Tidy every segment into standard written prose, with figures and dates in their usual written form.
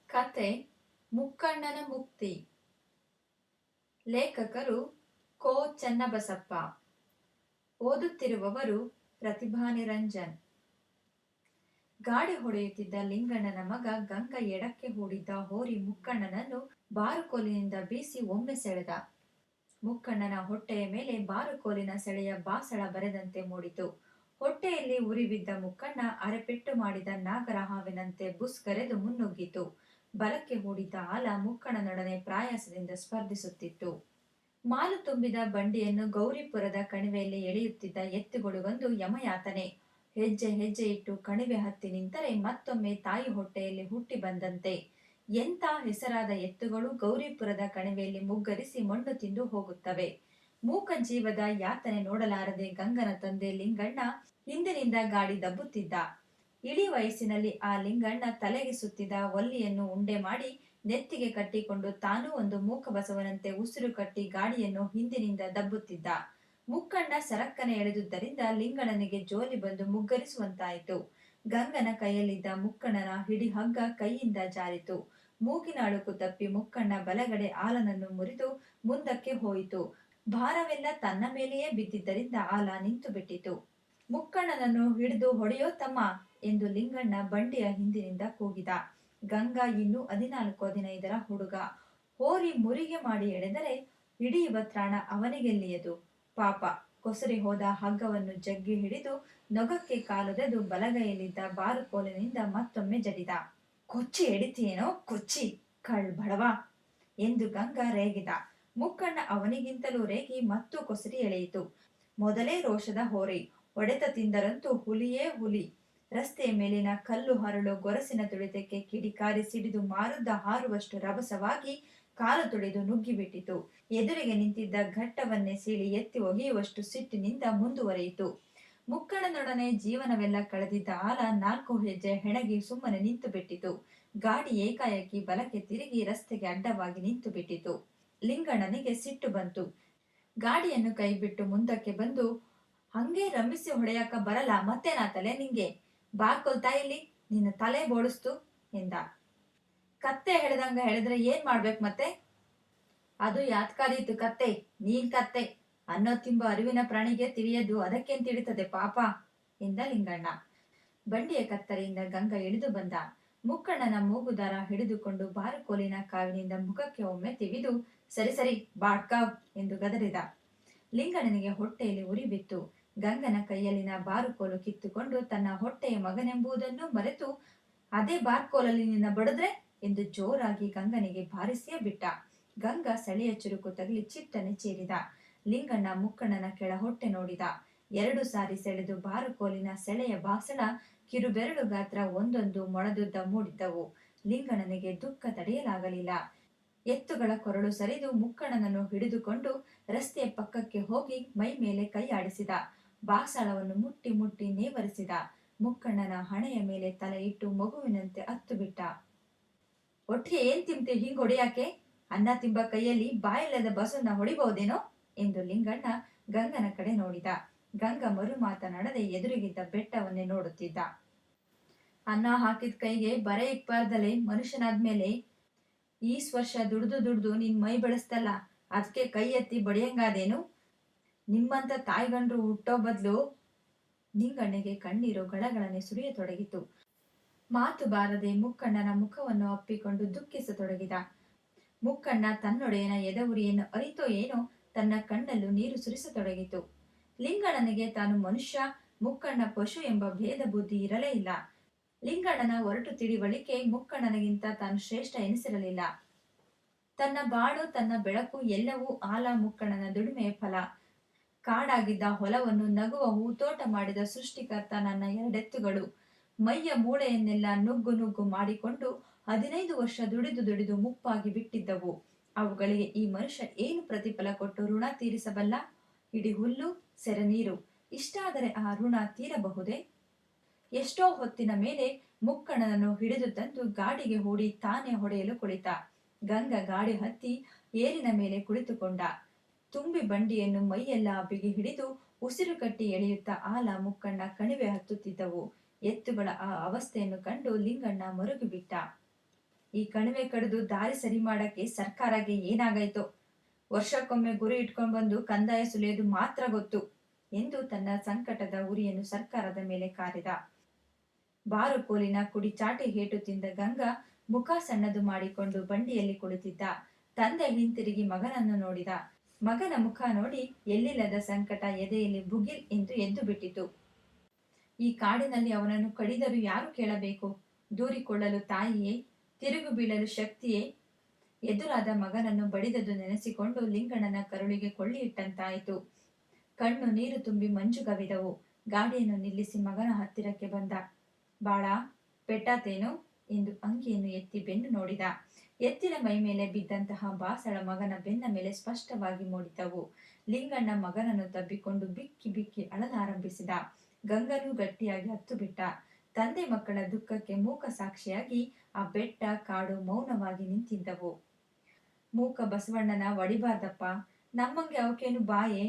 ಕತೆ ಮುಕ್ಕಣ್ಣನ ಮುಕ್ತಿ. ಲೇಖಕರು ಕೋ ಚನ್ನಬಸಪ್ಪ. ಓದುತ್ತಿರುವವರು ಪ್ರತಿಭಾ ನಿರಂಜನ್. ಗಾಡಿ ಹೊಡೆಯುತ್ತಿದ್ದ ಲಿಂಗಣ್ಣನ ಮಗ ಗಂಗ ಎಡಕ್ಕೆ ಹೂಡಿದ್ದ ಹೋರಿ ಮುಕ್ಕಣ್ಣನನ್ನು ಬಾರುಕೋಲಿನಿಂದ ಬೀಸಿ ಒಮ್ಮೆ ಸೆಳೆದ. ಮುಕ್ಕಣ್ಣನ ಹೊಟ್ಟೆಯ ಮೇಲೆ ಬಾರುಕೋಲಿನ ಸೆಳೆಯ ಬಾಸಳ ಬರೆದಂತೆ ಮೂಡಿತು. ಹೊಟ್ಟೆಯಲ್ಲಿ ಉರಿಬಿದ್ದ ಮುಕ್ಕಣ್ಣ ಅರೆಪೆಟ್ಟು ಮಾಡಿದ ನಾಗರ ಹಾವಿನಂತೆ ಬುಸ್ಕರೆದು ಮುನ್ನುಗ್ಗಿತು. ಬಲಕ್ಕೆ ಹೂಡಿದ್ದ ಆಲ ಮುಕ್ಕಣ್ಣನೊಡನೆ ಪ್ರಾಯಾಸದಿಂದ ಸ್ಪರ್ಧಿಸುತ್ತಿತ್ತು. ಮಾಲು ತುಂಬಿದ ಬಂಡಿಯನ್ನು ಗೌರಿಪುರದ ಕಣಿವೆಯಲ್ಲಿ ಎಳೆಯುತ್ತಿದ್ದ ಎತ್ತುಗಳಿಗೊಂದು ಯಮಯಾತನೆ. ಹೆಜ್ಜೆ ಹೆಜ್ಜೆ ಇಟ್ಟು ಕಣಿವೆ ಹತ್ತಿ ನಿಂತರೆ ಮತ್ತೊಮ್ಮೆ ತಾಯಿ ಹೊಟ್ಟೆಯಲ್ಲಿ ಹುಟ್ಟಿ ಬಂದಂತೆ. ಎಂಥ ಹೆಸರಾದ ಎತ್ತುಗಳು ಗೌರಿಪುರದ ಕಣಿವೆಯಲ್ಲಿ ಮುಗ್ಗರಿಸಿ ಮಣ್ಣು ತಿಂದು ಹೋಗುತ್ತವೆ. ಮೂಕ ಜೀವದ ಯಾತನೆ ನೋಡಲಾರದೆ ಗಂಗನ ತಂದೆ ಲಿಂಗಣ್ಣ ಹಿಂದಿನಿಂದ ಗಾಡಿ ದಬ್ಬುತ್ತಿದ್ದ. ಇಳಿ ವಯಸ್ಸಿನಲ್ಲಿ ಆ ಲಿಂಗಣ್ಣ ತಲೆಗೆ ಸುತ್ತಿದ ಒಲ್ಲಿಯನ್ನು ಉಂಡೆ ಮಾಡಿ ನೆತ್ತಿಗೆ ಕಟ್ಟಿಕೊಂಡು ತಾನೂ ಒಂದು ಮೂಕ ಬಸವನಂತೆ ಉಸಿರು ಕಟ್ಟಿ ಗಾಡಿಯನ್ನು ಹಿಂದಿನಿಂದ ದಬ್ಬುತ್ತಿದ್ದ. ಮುಕ್ಕಣ್ಣ ಸರಕ್ಕನೆ ಎಳೆದುದರಿಂದ ಲಿಂಗಣ್ಣನಿಗೆ ಜೋಲಿ ಬಂದು ಮುಗ್ಗರಿಸುವಂತಾಯಿತು. ಗಂಗನ ಕೈಯಲ್ಲಿದ್ದ ಮುಕ್ಕಣ್ಣನ ಹಿಡಿ ಹಗ್ಗ ಕೈಯಿಂದ ಜಾರಿತು. ಮೂಗಿನ ಅಳುಕು ತಪ್ಪಿ ಮುಕ್ಕಣ್ಣ ಬಲಗಡೆ ಆಲನನ್ನು ಮುರಿದು ಮುಂದಕ್ಕೆ ಹೋಯಿತು. ಭಾರವೆಲ್ಲ ತನ್ನ ಮೇಲೆಯೇ ಬಿದ್ದಿದ್ದರಿಂದ ಆಲ ನಿಂತು ಬಿಟ್ಟಿತು. ಮುಕ್ಕಣ್ಣನನ್ನು ಹಿಡಿದು ಹೊಡೆಯೋ ತಮ್ಮ ಎಂದು ಲಿಂಗಣ್ಣ ಬಂಡಿಯ ಹಿಂದಿನಿಂದ ಕೂಗಿದ. ಗಂಗಾ ಇನ್ನು 14-15 ಹುಡುಗ. ಹೋರಿ ಮುರಿಗೆ ಮಾಡಿ ಎಳೆದರೆ ಹಿಡಿಯುವ ತ್ರಾಣ ಅವನಿಗೆಲ್ಲಿಯದು. ಪಾಪ ಕೊಸರಿ ಹೋದ ಹಗ್ಗವನ್ನು ಜಗ್ಗಿ ಹಿಡಿದು ನೊಗಕ್ಕೆ ಕಾಲೊದೆದು ಬಲಗೈಯಲ್ಲಿದ್ದ ಬಾರುಕೋಲಿನಿಂದ ಮತ್ತೊಮ್ಮೆ ಜಡಿದ. ಕೊಚ್ಚಿ ಎಡಿತೀಯೇನೋ ಕೊಚ್ಚಿ ಕಳ್ ಬಡವ ಎಂದು ಗಂಗಾ ರೇಗಿದ. ಮುಕ್ಕಣ್ಣ ಅವನಿಗಿಂತಲೂ ರೇಗಿ ಮತ್ತೂ ಕೊಸರಿ ಎಳೆಯಿತು. ಮೊದಲೇ ರೋಷದ ಹೋರಿ, ಹೊಡೆತ ತಿಂದರಂತೂ ಹುಲಿಯೇ ಹುಲಿ. ರಸ್ತೆಯ ಮೇಲಿನ ಕಲ್ಲು ಹರಳು ಗೊರಸಿನ ತುಳಿತಕ್ಕೆ ಕಿಡಿಕಾರಿ ಸಿಡಿದು ಮಾರುದ್ದ ಹಾರುವಷ್ಟು ರಭಸವಾಗಿ ಕಾಲು ತುಳಿದು ನುಗ್ಗಿಬಿಟ್ಟಿತು. ಎದುರಿಗೆ ನಿಂತಿದ್ದ ಘಟ್ಟವನ್ನೇ ಸೀಳಿ ಎತ್ತಿ ಒಗೆಯುವಷ್ಟು ಸಿಟ್ಟಿನಿಂದ ಮುಂದುವರೆಯಿತು. ಮುಕ್ಕಣ್ಣನೊಡನೆ ಜೀವನವೆಲ್ಲ ಕಳೆದಿದ್ದ ಆಲ 4 ಹೆಜ್ಜೆ ಹೆಣಗಿ ಸುಮ್ಮನೆ ನಿಂತು ಬಿಟ್ಟಿತು. ಗಾಡಿ ಏಕಾಏಕಿ ಬಲಕ್ಕೆ ತಿರುಗಿ ರಸ್ತೆಗೆ ಅಡ್ಡವಾಗಿ ನಿಂತು ಬಿಟ್ಟಿತು. ಲಿಂಗಣ್ಣನಿಗೆ ಸಿಟ್ಟು ಬಂತು. ಗಾಡಿಯನ್ನು ಕೈಬಿಟ್ಟು ಮುಂದಕ್ಕೆ ಬಂದು, ಹಂಗೆ ರಂಭಿಸಿ ಹೊಡೆಯಕ ಬರಲ್ಲ ಮತ್ತೇನಾ ತಲೆ ನಿಂಗೆ? ಬಾಕೊಲ್ತಾ ಇಲ್ಲಿ, ನಿನ್ನ ತಲೆ ಬೋಡಿಸ್ತು ಎಂದ. ಕತ್ತೆ ಹೇಳ್ದಂಗ ಹೇಳಿದ್ರೆ ಏನ್ ಮಾಡ್ಬೇಕು ಮತ್ತೆ? ಅದು ಯಾತ್ಕಾದೀತು ಕತ್ತೆ, ನೀನ್ ಕತ್ತೆ ಅನ್ನೋ ತಿಂಬ ಅರಿವಿನ ಪ್ರಾಣಿಗೆ ತಿಳಿಯದು, ಅದಕ್ಕೇನ್ ತಿಳಿತದೆ ಪಾಪ ಎಂದ ಲಿಂಗಣ್ಣ. ಬಂಡಿಯ ಕತ್ತರಿಯಿಂದ ಗಂಗ ಇಳಿದು ಬಂದ. ಮುಕ್ಕಣ್ಣನ ಮೂಗುದಾರ ಹಿಡಿದುಕೊಂಡು ಬಾರುಕೋಲಿನ ಕಾವಿನಿಂದ ಮುಖಕ್ಕೆ ಒಮ್ಮೆ ತಿವಿದು, ಸರಿ ಸರಿ ಬಾಡ್ಕಾವ್ ಎಂದು ಗದರಿದ. ಲಿಂಗಣ್ಣನಿಗೆ ಹೊಟ್ಟೆಯಲ್ಲಿ ಉರಿ ಬಿತ್ತು. ಗಂಗನ ಕೈಯಲ್ಲಿನ ಬಾರುಕೋಲು ಕಿತ್ತುಕೊಂಡು ತನ್ನ ಹೊಟ್ಟೆಯ ಮಗನೆಂಬುದನ್ನು ಮರೆತು, ಅದೇ ಬಾರ್ಕೋಲಲ್ಲಿ ನಿನ್ನ ಬಡಿದ್ರೆ ಎಂದು ಜೋರಾಗಿ ಗಂಗನಿಗೆ ಬಾರಿಸಿಯೇ ಬಿಟ್ಟ. ಗಂಗ ಸೆಳೆಯ ಚುರುಕು ತಗಲಿ ಚಿಟ್ಟನೆ ಚೀರಿದ. ಲಿಂಗಣ್ಣ ಮುಕ್ಕಣ್ಣನ ಕೆಳ ಹೊಟ್ಟೆ ನೋಡಿದ. 2 ಸಾರಿ ಸೆಳೆದು ಬಾರುಕೋಲಿನ ಸೆಳೆಯ ಬಾಸಳ ಕಿರುಬೆರಳು ಗಾತ್ರ ಒಂದೊಂದು ಮೊಳದುದ್ದ ಮೂಡಿದ್ದವು. ಲಿಂಗಣ್ಣನಿಗೆ ದುಃಖ ತಡೆಯಲಾಗಲಿಲ್ಲ. ಎತ್ತುಗಳ ಕೊರಳು ಸರಿದು ಮುಕ್ಕಣ್ಣನನ್ನು ಹಿಡಿದುಕೊಂಡು ರಸ್ತೆಯ ಪಕ್ಕಕ್ಕೆ ಹೋಗಿ ಮೈ ಮೇಲೆ ಕೈ ಆಡಿಸಿದ. ಬಾಸಳವನ್ನು ಮುಟ್ಟಿ ಮುಟ್ಟಿ ನೇವರಿಸಿದ. ಮುಕ್ಕಣ್ಣನ ಹಣೆಯ ಮೇಲೆ ತಲೆ ಇಟ್ಟು ಮಗುವಿನಂತೆ ಅತ್ತು ಬಿಟ್ಟ. ಒಟ್ಟಿಗೆ ಏನ್ ತಿಂತಿ ಹಿಂಗ್ ಹೊಡೆಯಾಕೆ? ಅನ್ನ ತಿಂಬ ಕೈಯಲ್ಲಿ ಬಾಯಿಲ್ಲದ ಬಸವನ್ನ ಹೊಡಿಬಹುದೇನೋ ಎಂದು ಲಿಂಗಣ್ಣ ಗಂಗನ ಕಡೆ ನೋಡಿದ. ಗಂಗ ಮರು ಮಾತನಾಡದೆ ಎದುರಿಗಿದ್ದ ಬೆಟ್ಟವನ್ನೇ ನೋಡುತ್ತಿದ್ದ. ಅನ್ನ ಹಾಕಿದ ಕೈಗೆ ಬರೆ ಇಕ್ಬಾರ್ದಲೆ ಮನುಷ್ಯನಾದ್ಮೇಲೆ ಈ ವರ್ಷ ದುಡ್ದು ನಿನ್ ಮೈ ಬೆಳೆಸ್ತಲ್ಲ, ಅದಕ್ಕೆ ಕೈ ಎತ್ತಿ ಬಡಿಯಂಗಾದೇನು? ನಿಮ್ಮಂತ ತಾಯ್ಗಂಡ್ರು ಹುಟ್ಟೋ ಬದ್ಲು. ಲಿಂಗಣ್ಣಗೆ ಕಣ್ಣೀರು ಗಳಗಳನೆ ಸುರಿಯತೊಡಗಿತು. ಮಾತು ಬಾರದೆ ಮುಕ್ಕಣ್ಣನ ಮುಖವನ್ನು ಅಪ್ಪಿಕೊಂಡು ದುಃಖಿಸತೊಡಗಿದ. ಮುಕ್ಕಣ್ಣ ತನ್ನೊಡೆಯನ ಎದೆಉರಿಯನ್ನು ಅರಿತೋ ಏನೋ ತನ್ನ ಕಣ್ಣಲ್ಲೂ ನೀರು ಸುರಿಸತೊಡಗಿತು. ಲಿಂಗಣ್ಣನಿಗೆ ತಾನು ಮನುಷ್ಯ, ಮುಕ್ಕಣ್ಣ ಪಶು ಎಂಬ ಭೇದ ಬುದ್ಧಿ ಇರಲೇ ಇಲ್ಲ. ಲಿಂಗಣ್ಣನ ಒರಟು ತಿಳಿವಳಿಕೆ ಮುಕ್ಕಣ್ಣನಿಗಿಂತ ತಾನು ಶ್ರೇಷ್ಠ ಎನಿಸಿರಲಿಲ್ಲ. ತನ್ನ ಬಾಳು ತನ್ನ ಬೆಳಕು ಎಲ್ಲವೂ ಆಲ ಮುಕ್ಕಣ್ಣನ ದುಡಿಮೆಯ ಫಲ. ಕಾಡಾಗಿದ್ದ ಹೊಲವನ್ನು ನಗುವ ಹೂತೋಟ ಮಾಡಿದ ಸೃಷ್ಟಿಕರ್ತ ನನ್ನ 2 ಎತ್ತುಗಳು. ಮೈಯ ಮೂಳೆಯನ್ನೆಲ್ಲ ನುಗ್ಗು ನುಗ್ಗು ಮಾಡಿಕೊಂಡು 15 ವರ್ಷ ದುಡಿದು ಮುಪ್ಪಾಗಿ ಬಿಟ್ಟಿದ್ದವು. ಅವುಗಳಿಗೆ ಈ ಮನುಷ್ಯ ಏನು ಪ್ರತಿಫಲ ಕೊಟ್ಟು ಋಣ ತೀರಿಸಬಲ್ಲ? ಇಡೀ ಹುಲ್ಲು ಸೆರೆನೀರು. ಇಷ್ಟಾದರೆ ಆ ಋಣ ತೀರಬಹುದೇ? ಎಷ್ಟೋ ಹೊತ್ತಿನ ಮೇಲೆ ಮುಕ್ಕಣ್ಣನನ್ನು ಹಿಡಿದು ತಂದು ಗಾಡಿಗೆ ಹೂಡಿ ತಾನೇ ಹೊಡೆಯಲು ಕುಳಿತ. ಗಂಗ ಗಾಡಿ ಹತ್ತಿ ಏರಿನ ಮೇಲೆ ಕುಳಿತುಕೊಂಡ. ತುಂಬಿ ಬಂಡಿಯನ್ನು ಮೈಯೆಲ್ಲ ಬಿಗಿ ಹಿಡಿದು ಉಸಿರು ಕಟ್ಟಿ ಎಳೆಯುತ್ತಾ ಆಲ ಮುಕ್ಕಣ್ಣ ಕಣಿವೆ ಹತ್ತುತ್ತಿದ್ದವು. ಎತ್ತುಗಳ ಆ ಅವಸ್ಥೆಯನ್ನು ಕಂಡು ಲಿಂಗಣ್ಣ ಮರುಗಿಬಿಟ್ಟ. ಈ ಕಣಿವೆ ಕಡಿದು ದಾರಿ ಸರಿ ಮಾಡಕ್ಕೆ ಸರ್ಕಾರಕ್ಕೆ ಏನಾಗಾಯ್ತೋ. ವರ್ಷಕ್ಕೊಮ್ಮೆ ಗುರಿ ಇಟ್ಕೊಂಡು ಬಂದು ಕಂದಾಯ ಸುಲಿಯೋದು ಮಾತ್ರ ಗೊತ್ತು ಎಂದು ತನ್ನ ಸಂಕಟದ ಉರಿಯನ್ನು ಸರ್ಕಾರದ ಮೇಲೆ ಕಾರಿದ. ಬಾರುಕೋಲಿನ ಕುಡಿ ಚಾಟಿ ಹೇಟು ತಿಂದ ಗಂಗಾ ಮುಖ ಸಣ್ಣದು ಮಾಡಿಕೊಂಡು ಬಂಡಿಯಲ್ಲಿ ಕುಳಿತಿದ್ದ. ತಂದೆ ಹಿಂತಿರುಗಿ ಮಗನನ್ನು ನೋಡಿದ. ಮಗನ ಮುಖ ನೋಡಿ ಎಲ್ಲಿಲ್ಲದ ಸಂಕಟ ಎದೆಯಲ್ಲಿ ಭುಗಿಲ್ ಎಂದು ಎದ್ದು ಬಿಟ್ಟಿತು. ಈ ಕಾಡಿನಲ್ಲಿ ಅವನನ್ನು ಕಡಿದರೂ ಯಾರು ಕೇಳಬೇಕು? ದೂರಿಕೊಳ್ಳಲು ತಾಯಿಯೇ, ತಿರುಗು ಬೀಳಲು ಶಕ್ತಿಯೇ? ಎದುರಾದ ಮಗನನ್ನು ಬಡಿದದ್ದು ನೆನೆಸಿಕೊಂಡು ಲಿಂಗಣ್ಣನ ಕರುಳಿಗೆ ಕೊಳ್ಳಿ ಇಟ್ಟಂತಾಯಿತು. ಕಣ್ಣು ನೀರು ತುಂಬಿ ಮಂಜುಗವಿದವು. ಗಾಡಿಯನ್ನು ನಿಲ್ಲಿಸಿ ಮಗನ ಹತ್ತಿರಕ್ಕೆ ಬಂದ. ಬಾಳ, ಪೆಟ್ಟಾತೇನು ಎಂದು ಅಂಗಿಯನ್ನು ಎತ್ತಿ ಬೆನ್ನು ನೋಡಿದ. ಎತ್ತಿನ ಮೈ ಮೇಲೆ ಬಿದ್ದಂತಹ ಬಾಸಳ ಮಗನ ಬೆನ್ನ ಮೇಲೆ ಸ್ಪಷ್ಟವಾಗಿ ಮೂಡಿದ್ದವು. ಲಿಂಗಣ್ಣ ಮಗನನ್ನು ತಬ್ಬಿಕೊಂಡು ಬಿಕ್ಕಿ ಬಿಕ್ಕಿ ಅಳಲಾರಂಭಿಸಿದ. ಗಂಗನೂ ಗಟ್ಟಿಯಾಗಿ ಹತ್ತು ಬಿಟ್ಟ. ತಂದೆ ಮಕ್ಕಳ ದುಃಖಕ್ಕೆ ಮೂಕ ಸಾಕ್ಷಿಯಾಗಿ ಆ ಬೆಟ್ಟ ಕಾಡು ಮೌನವಾಗಿ ನಿಂತಿದ್ದವು. ಮೂಕ ಬಸವಣ್ಣನ ಒಡಿಬಾರ್ದಪ್ಪ, ನಮ್ಮಂಗೆ ಅವಕೇನು ಬಾಯೆ?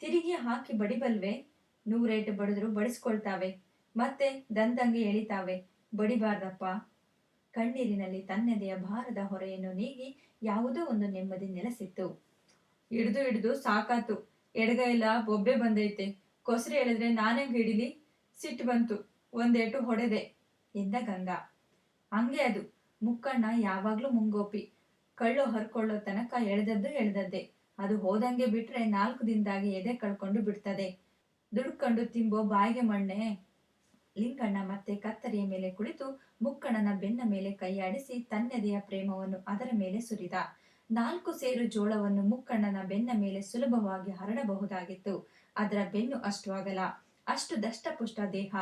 ತಿರುಗಿ ಹಾಕಿ ಬಡಿಬಲ್ವೆ? 100 ಬಡಿದ್ರು ಬಡಿಸ್ಕೊಳ್ತಾವೆ, ಮತ್ತೆ ದಂದಂಗೆ ಎಳಿತಾವೆ. ಬಡಿಬಾರ್ದಪ್ಪ. ಕಣ್ಣೀರಿನಲ್ಲಿ ತನ್ನೆದೆಯ ಭಾರದ ಹೊರೆಯನ್ನು ನೀಗಿ ಯಾವುದೋ ಒಂದು ನೆಮ್ಮದಿ ನೆಲೆಸಿತ್ತು. ಹಿಡ್ದು ಹಿಡ್ದು ಸಾಕಾತು, ಎಡಗೈಲ ಬೊಬ್ಬೆ ಬಂದೈತೆ, ಕೊಸರಿ ಎಳೆದ್ರೆ ನಾನೆಂಗ್ ಹಿಡಿಲಿ? ಸಿಟ್ಟು ಬಂತು, ಒಂದೇಟು ಹೊಡೆದೆ ಎಂದ ಗಂಗಾ. ಹಂಗೆ ಅದು, ಮುಕ್ಕಣ್ಣ ಯಾವಾಗ್ಲೂ ಮುಂಗೋಪಿ. ಕಳ್ಳು ಹರ್ಕೊಳ್ಳೋ ತನಕ ಎಳೆದದ್ದೇ. ಅದು ಹೋದಂಗೆ ಬಿಟ್ರೆ 4 ದಿನದಾಗಿ ಎದೆ ಕಳ್ಕೊಂಡು ಬಿಡ್ತದೆ. ದುಡ್ಕೊಂಡು ತಿಂಬೋ ಬಾಯಿಗೆ ಮಣ್ಣೆ. ಲಿಂಗಣ್ಣ ಮತ್ತೆ ಕತ್ತರಿಯ ಮೇಲೆ ಕುಳಿತು ಮುಕ್ಕಣ್ಣನ ಬೆನ್ನ ಮೇಲೆ ಕೈಯಾಡಿಸಿ ತನ್ನೆದೆಯ ಪ್ರೇಮವನ್ನು ಅದರ ಮೇಲೆ ಸುರಿದ. 4 ಸೇರು ಜೋಳವನ್ನು ಮುಕ್ಕಣ್ಣನ ಬೆನ್ನ ಮೇಲೆ ಸುಲಭವಾಗಿ ಹರಡಬಹುದಾಗಿತ್ತು. ಅದರ ಬೆನ್ನು ಅಷ್ಟು ಅಗಲ, ಅಷ್ಟು ದಷ್ಟಪುಷ್ಟ ದೇಹ,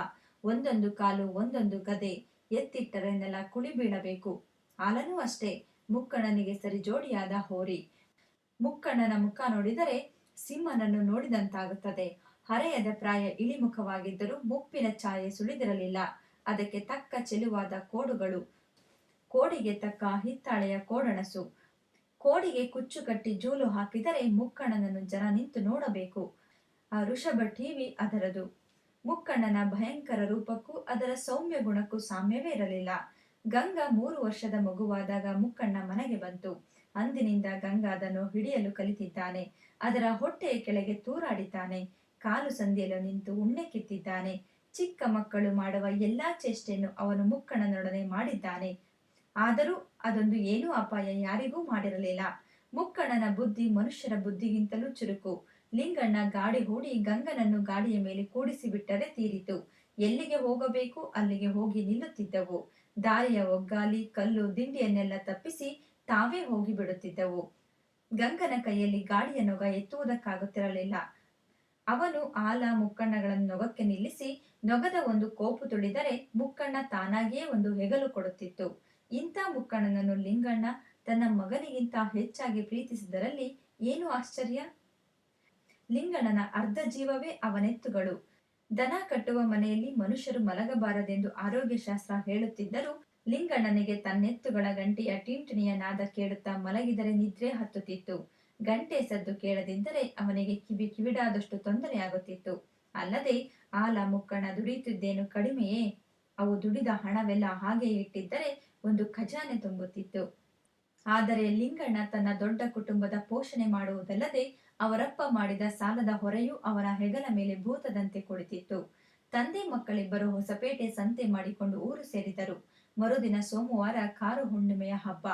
ಒಂದೊಂದು ಕಾಲು ಒಂದೊಂದು ಗದೆ, ಎತ್ತಿಟ್ಟರೆ ನೆಲ ಕುಳಿ ಬೀಳಬೇಕು. ಹಾಲನೂ ಅಷ್ಟೇ, ಮುಕ್ಕಣ್ಣನಿಗೆ ಸರಿ ಜೋಡಿಯಾದ ಹೋರಿ. ಮುಕ್ಕಣ್ಣನ ಮುಖ ನೋಡಿದರೆ ಸಿಂಹನನ್ನು ನೋಡಿದಂತಾಗುತ್ತದೆ. ಹರೆಯದ ಪ್ರಾಯ ಇಳಿಮುಖವಾಗಿದ್ದರೂ ಮುಪ್ಪಿನ ಛಾಯೆ ಸುಳಿದಿರಲಿಲ್ಲ. ಅದಕ್ಕೆ ತಕ್ಕ ಚೆಲುವಾದ ಕೋಡುಗಳು, ಕೋಡಿಗೆ ತಕ್ಕ ಹಿತ್ತಾಳೆಯ ಕೋಡಣಸು. ಕೋಡಿಗೆ ಕುಚ್ಚು ಕಟ್ಟಿ ಜೂಲು ಹಾಕಿದರೆ ಮುಕ್ಕಣ್ಣನನ್ನು ಜನ ನಿಂತು ನೋಡಬೇಕು. ಆ ಋಷಭ ಟಿವಿ ಅದರದು. ಮುಕ್ಕಣ್ಣನ ಭಯಂಕರ ರೂಪಕ್ಕೂ ಅದರ ಸೌಮ್ಯ ಗುಣಕ್ಕೂ ಸಾಮ್ಯವೇ ಇರಲಿಲ್ಲ. ಗಂಗಾ 3 ವರ್ಷದ ಮಗುವಾದಾಗ ಮುಕ್ಕಣ್ಣ ಮನೆಗೆ ಬಂತು. ಅಂದಿನಿಂದ ಗಂಗಾ ಅದನ್ನು ಹಿಡಿಯಲು ಕಲಿತಿದ್ದಾನೆ. ಅದರ ಹೊಟ್ಟೆಯ ಕೆಳಗೆ ತೂರಾಡಿದ್ದಾನೆ. ಕಾಲು ಸಂದಿಯಲು ನಿಂತು ಉಣ್ಣೆ ಕಿತ್ತಿದ್ದಾನೆ. ಚಿಕ್ಕ ಮಕ್ಕಳು ಮಾಡುವ ಎಲ್ಲಾ ಚೇಷ್ಟೆಯನ್ನು ಅವನು ಮುಕ್ಕಣ್ಣನೊಡನೆ ಮಾಡಿದ್ದಾನೆ. ಆದರೂ ಅದೊಂದು ಏನೂ ಅಪಾಯ ಯಾರಿಗೂ ಮಾಡಿರಲಿಲ್ಲ. ಮುಕ್ಕಣ್ಣನ ಬುದ್ಧಿ ಮನುಷ್ಯರ ಬುದ್ಧಿಗಿಂತಲೂ ಚುರುಕು. ಲಿಂಗಣ್ಣ ಗಾಡಿ ಹೂಡಿ ಗಂಗನನ್ನು ಗಾಡಿಯ ಮೇಲೆ ಕೂಡಿಸಿ ಬಿಟ್ಟರೆ ತೀರಿತು. ಎಲ್ಲಿಗೆ ಹೋಗಬೇಕು ಅಲ್ಲಿಗೆ ಹೋಗಿ ನಿಲ್ಲುತ್ತಿದ್ದವು. ದಾರಿಯ ಒಗ್ಗಾಲಿ, ಕಲ್ಲು ದಿಂಡಿಯನ್ನೆಲ್ಲ ತಪ್ಪಿಸಿ ತಾವೇ ಹೋಗಿ ಬಿಡುತ್ತಿದ್ದವು. ಗಂಗನ ಕೈಯಲ್ಲಿ ಗಾಡಿಯ ನೊಗ ಎತ್ತುವುದಕ್ಕಾಗುತ್ತಿರಲಿಲ್ಲ. ಅವನು ಆಲ ಮುಕ್ಕಣ್ಣಗಳನ್ನು ನೊಗಕ್ಕೆ ನಿಲ್ಲಿಸಿ ನೊಗದ ಒಂದು ಕೋಪು ತುಳಿದರೆ ಮುಕ್ಕಣ್ಣ ತಾನಾಗಿಯೇ ಒಂದು ಹೆಗಲು ಕೊಡುತ್ತಿತ್ತು. ಇಂಥ ಮುಕ್ಕಣ್ಣನನ್ನು ಲಿಂಗಣ್ಣ ತನ್ನ ಮಗನಿಗಿಂತ ಹೆಚ್ಚಾಗಿ ಪ್ರೀತಿಸಿದರಲ್ಲಿ ಏನು ಆಶ್ಚರ್ಯ? ಲಿಂಗಣ್ಣನ ಅರ್ಧ ಜೀವವೇ ಅವನೆತ್ತುಗಳು. ದನ ಕಟ್ಟುವ ಮನೆಯಲ್ಲಿ ಮನುಷ್ಯರು ಮಲಗಬಾರದೆಂದು ಆರೋಗ್ಯ ಶಾಸ್ತ್ರ ಹೇಳುತ್ತಿದ್ದರೂ ಲಿಂಗಣ್ಣನಿಗೆ ತನ್ನೆತ್ತುಗಳ ಗಂಟೆಯ ಟಿಂಟಿಣಿಯ ನಾದ ಕೇಳುತ್ತಾ ಮಲಗಿದರೆ ನಿದ್ರೆ ಹತ್ತುತ್ತಿತ್ತು. ಗಂಟೆ ಸದ್ದು ಕೇಳದಿದ್ದರೆ ಅವನಿಗೆ ಕಿವಿಡಾದಷ್ಟು ತೊಂದರೆಯಾಗುತ್ತಿತ್ತು. ಅಲ್ಲದೆ ಆಲ ಮುಕ್ಕಣ್ಣ ದುಡಿಯುತ್ತಿದ್ದೇನು ಕಡಿಮೆಯೇ? ಅವು ದುಡಿದ ಹಣವೆಲ್ಲ ಹಾಗೆ ಇಟ್ಟಿದ್ದರೆ ಒಂದು ಖಜಾನೆ ತುಂಬುತ್ತಿತ್ತು. ಆದರೆ ಲಿಂಗಣ್ಣ ತನ್ನ ದೊಡ್ಡ ಕುಟುಂಬದ ಪೋಷಣೆ ಮಾಡುವುದಲ್ಲದೆ ಅವರಪ್ಪ ಮಾಡಿದ ಸಾಲದ ಹೊರೆಯೂ ಅವನ ಹೆಗಲ ಮೇಲೆ ಭೂತದಂತೆ ಕುಳಿತಿತ್ತು. ತಂದೆ ಮಕ್ಕಳಿಬ್ಬರು ಹೊಸಪೇಟೆ ಸಂತೆ ಮಾಡಿಕೊಂಡು ಊರು ಸೇರಿದರು. ಮರುದಿನ ಸೋಮವಾರ ಕಾರು ಹುಣ್ಣಿಮೆಯ ಹಬ್ಬ.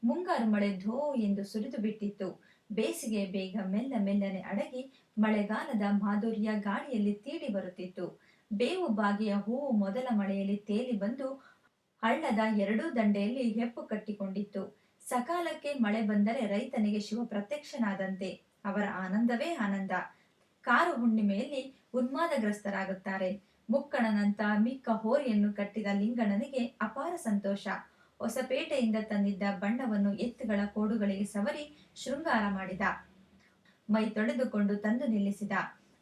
ಮುಂಗಾರು ಮಳೆ ಧೋ ಎಂದು ಸುರಿದು ಬಿಟ್ಟಿತ್ತು. ಬೇಸಿಗೆ ಬೇಗ ಮೆಲ್ಲ ಮೆಲ್ಲನೆ ಅಡಗಿ ಮಳೆಗಾಲದ ಮಾಧುರ್ಯ ಗಾಳಿಯಲ್ಲಿ ತೀಡಿ ಬರುತ್ತಿತ್ತು. ಬೇವು ಬಾಗಿಯ ಹೂವು ಮೊದಲ ಮಳೆಯಲ್ಲಿ ತೇಲಿ ಬಂದು ಹಳ್ಳದ ಎರಡೂ ದಂಡೆಯಲ್ಲಿ ಹೆಪ್ಪು ಕಟ್ಟಿಕೊಂಡಿತ್ತು. ಸಕಾಲಕ್ಕೆ ಮಳೆ ಬಂದರೆ ರೈತನಿಗೆ ಶಿವ ಪ್ರತ್ಯಕ್ಷನಾದಂತೆ. ಅವರ ಆನಂದವೇ ಆನಂದ. ಕಾರು ಹುಣ್ಣಿಮೆಯಲ್ಲಿ ಉನ್ಮಾದಗ್ರಸ್ತರಾಗುತ್ತಾರೆ. ಮುಕ್ಕಣ್ಣನಂತ ಮಿಕ್ಕ ಹೋರಿಯನ್ನು ಕಟ್ಟಿದ ಲಿಂಗಣ್ಣನಿಗೆ ಅಪಾರ ಸಂತೋಷ. ಹೊಸಪೇಟೆಯಿಂದ ತಂದಿದ್ದ ಬಣ್ಣವನ್ನು ಎತ್ತುಗಳ ಕೋಡುಗಳಿಗೆ ಸವರಿ ಶೃಂಗಾರ ಮಾಡಿದ. ಮೈ ತೊಳೆದುಕೊಂಡು ತಂದು ನಿಲ್ಲಿಸಿದ.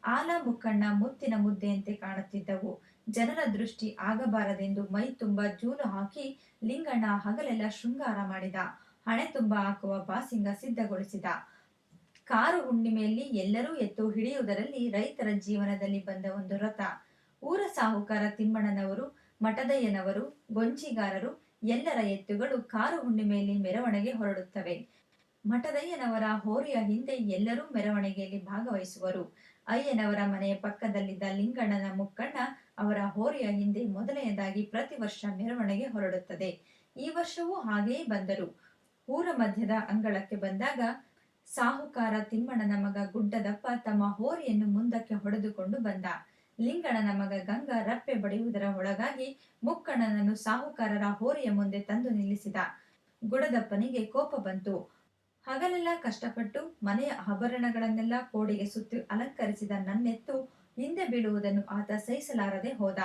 ಆಲ ಮುಕ್ಕಣ್ಣ ಮುತ್ತಿನ ಮುದ್ದೆಯಂತೆ ಕಾಣುತ್ತಿದ್ದವು. ಜನರ ದೃಷ್ಟಿ ಆಗಬಾರದೆಂದು ಮೈ ತುಂಬ ಜೂಲು ಹಾಕಿ ಲಿಂಗಣ್ಣ ಹಗಲೆಲ್ಲ ಶೃಂಗಾರ ಮಾಡಿದ. ಹಣೆ ತುಂಬ ಹಾಕುವ ಬಾಸಿಂಗ ಸಿದ್ಧಗೊಳಿಸಿದ. ಕಾರು ಹುಣ್ಣಿಮೆಯಲ್ಲಿ ಎಲ್ಲರೂ ಎತ್ತು ಹಿಡಿಯುವುದರಲ್ಲಿ ರೈತರ ಜೀವನದಲ್ಲಿ ಬಂದ ಒಂದು ವ್ರತ. ಊರ ಸಾಹುಕಾರ ತಿಮ್ಮಣ್ಣನವರು, ಮಠದಯ್ಯನವರು, ಗೊಂಚಿಗಾರರು ಎಲ್ಲರ ಎತ್ತುಗಳು ಕಾರು ಹುಣ್ಣಿಮೆಯಲ್ಲಿ ಮೆರವಣಿಗೆ ಹೊರಡುತ್ತವೆ. ಮಠದಯ್ಯನವರ ಹೋರಿಯ ಹಿಂದೆ ಎಲ್ಲರೂ ಮೆರವಣಿಗೆಯಲ್ಲಿ ಭಾಗವಹಿಸುವರು. ಅಯ್ಯನವರ ಮನೆಯ ಪಕ್ಕದಲ್ಲಿದ್ದ ಲಿಂಗಣ್ಣನ ಮುಕ್ಕಣ್ಣ ಅವರ ಹೋರಿಯ ಹಿಂದೆ ಮೊದಲನೆಯದಾಗಿ ಪ್ರತಿ ವರ್ಷ ಮೆರವಣಿಗೆ ಹೊರಡುತ್ತದೆ. ಈ ವರ್ಷವೂ ಹಾಗೆಯೇ ಬಂದರು. ಊರ ಮಧ್ಯದ ಅಂಗಳಕ್ಕೆ ಬಂದಾಗ ಸಾಹುಕಾರ ತಿಮ್ಮಣ್ಣನ ಮಗ ಗುಡ್ಡದಪ್ಪ ತಮ್ಮ ಹೋರಿಯನ್ನು ಮುಂದಕ್ಕೆ ಹೊಡೆದುಕೊಂಡು ಬಂದ. ಲಿಂಗಣ್ಣನ ಮಗ ಗಂಗ ರಪ್ಪೆ ಬಡಿಯುವುದರ ಒಳಗಾಗಿ ಮುಕ್ಕಣ್ಣನನ್ನು ಸಾಹುಕಾರರ ಹೋರಿಯ ಮುಂದೆ ತಂದು ನಿಲ್ಲಿಸಿದ. ಗುಡದಪ್ಪನಿಗೆ ಕೋಪ ಬಂತು. ಹಗಲೆಲ್ಲ ಕಷ್ಟಪಟ್ಟು ಮನೆಯ ಆಭರಣಗಳನ್ನೆಲ್ಲ ಕೋಡಿಗೆ ಸುತ್ತಿ ಅಲಂಕರಿಸಿದ ನನ್ನೆತ್ತು ಹಿಂದೆ ಬೀಳುವುದನ್ನು ಆತ ಸಹಿಸಲಾರದೆ ಹೋದ.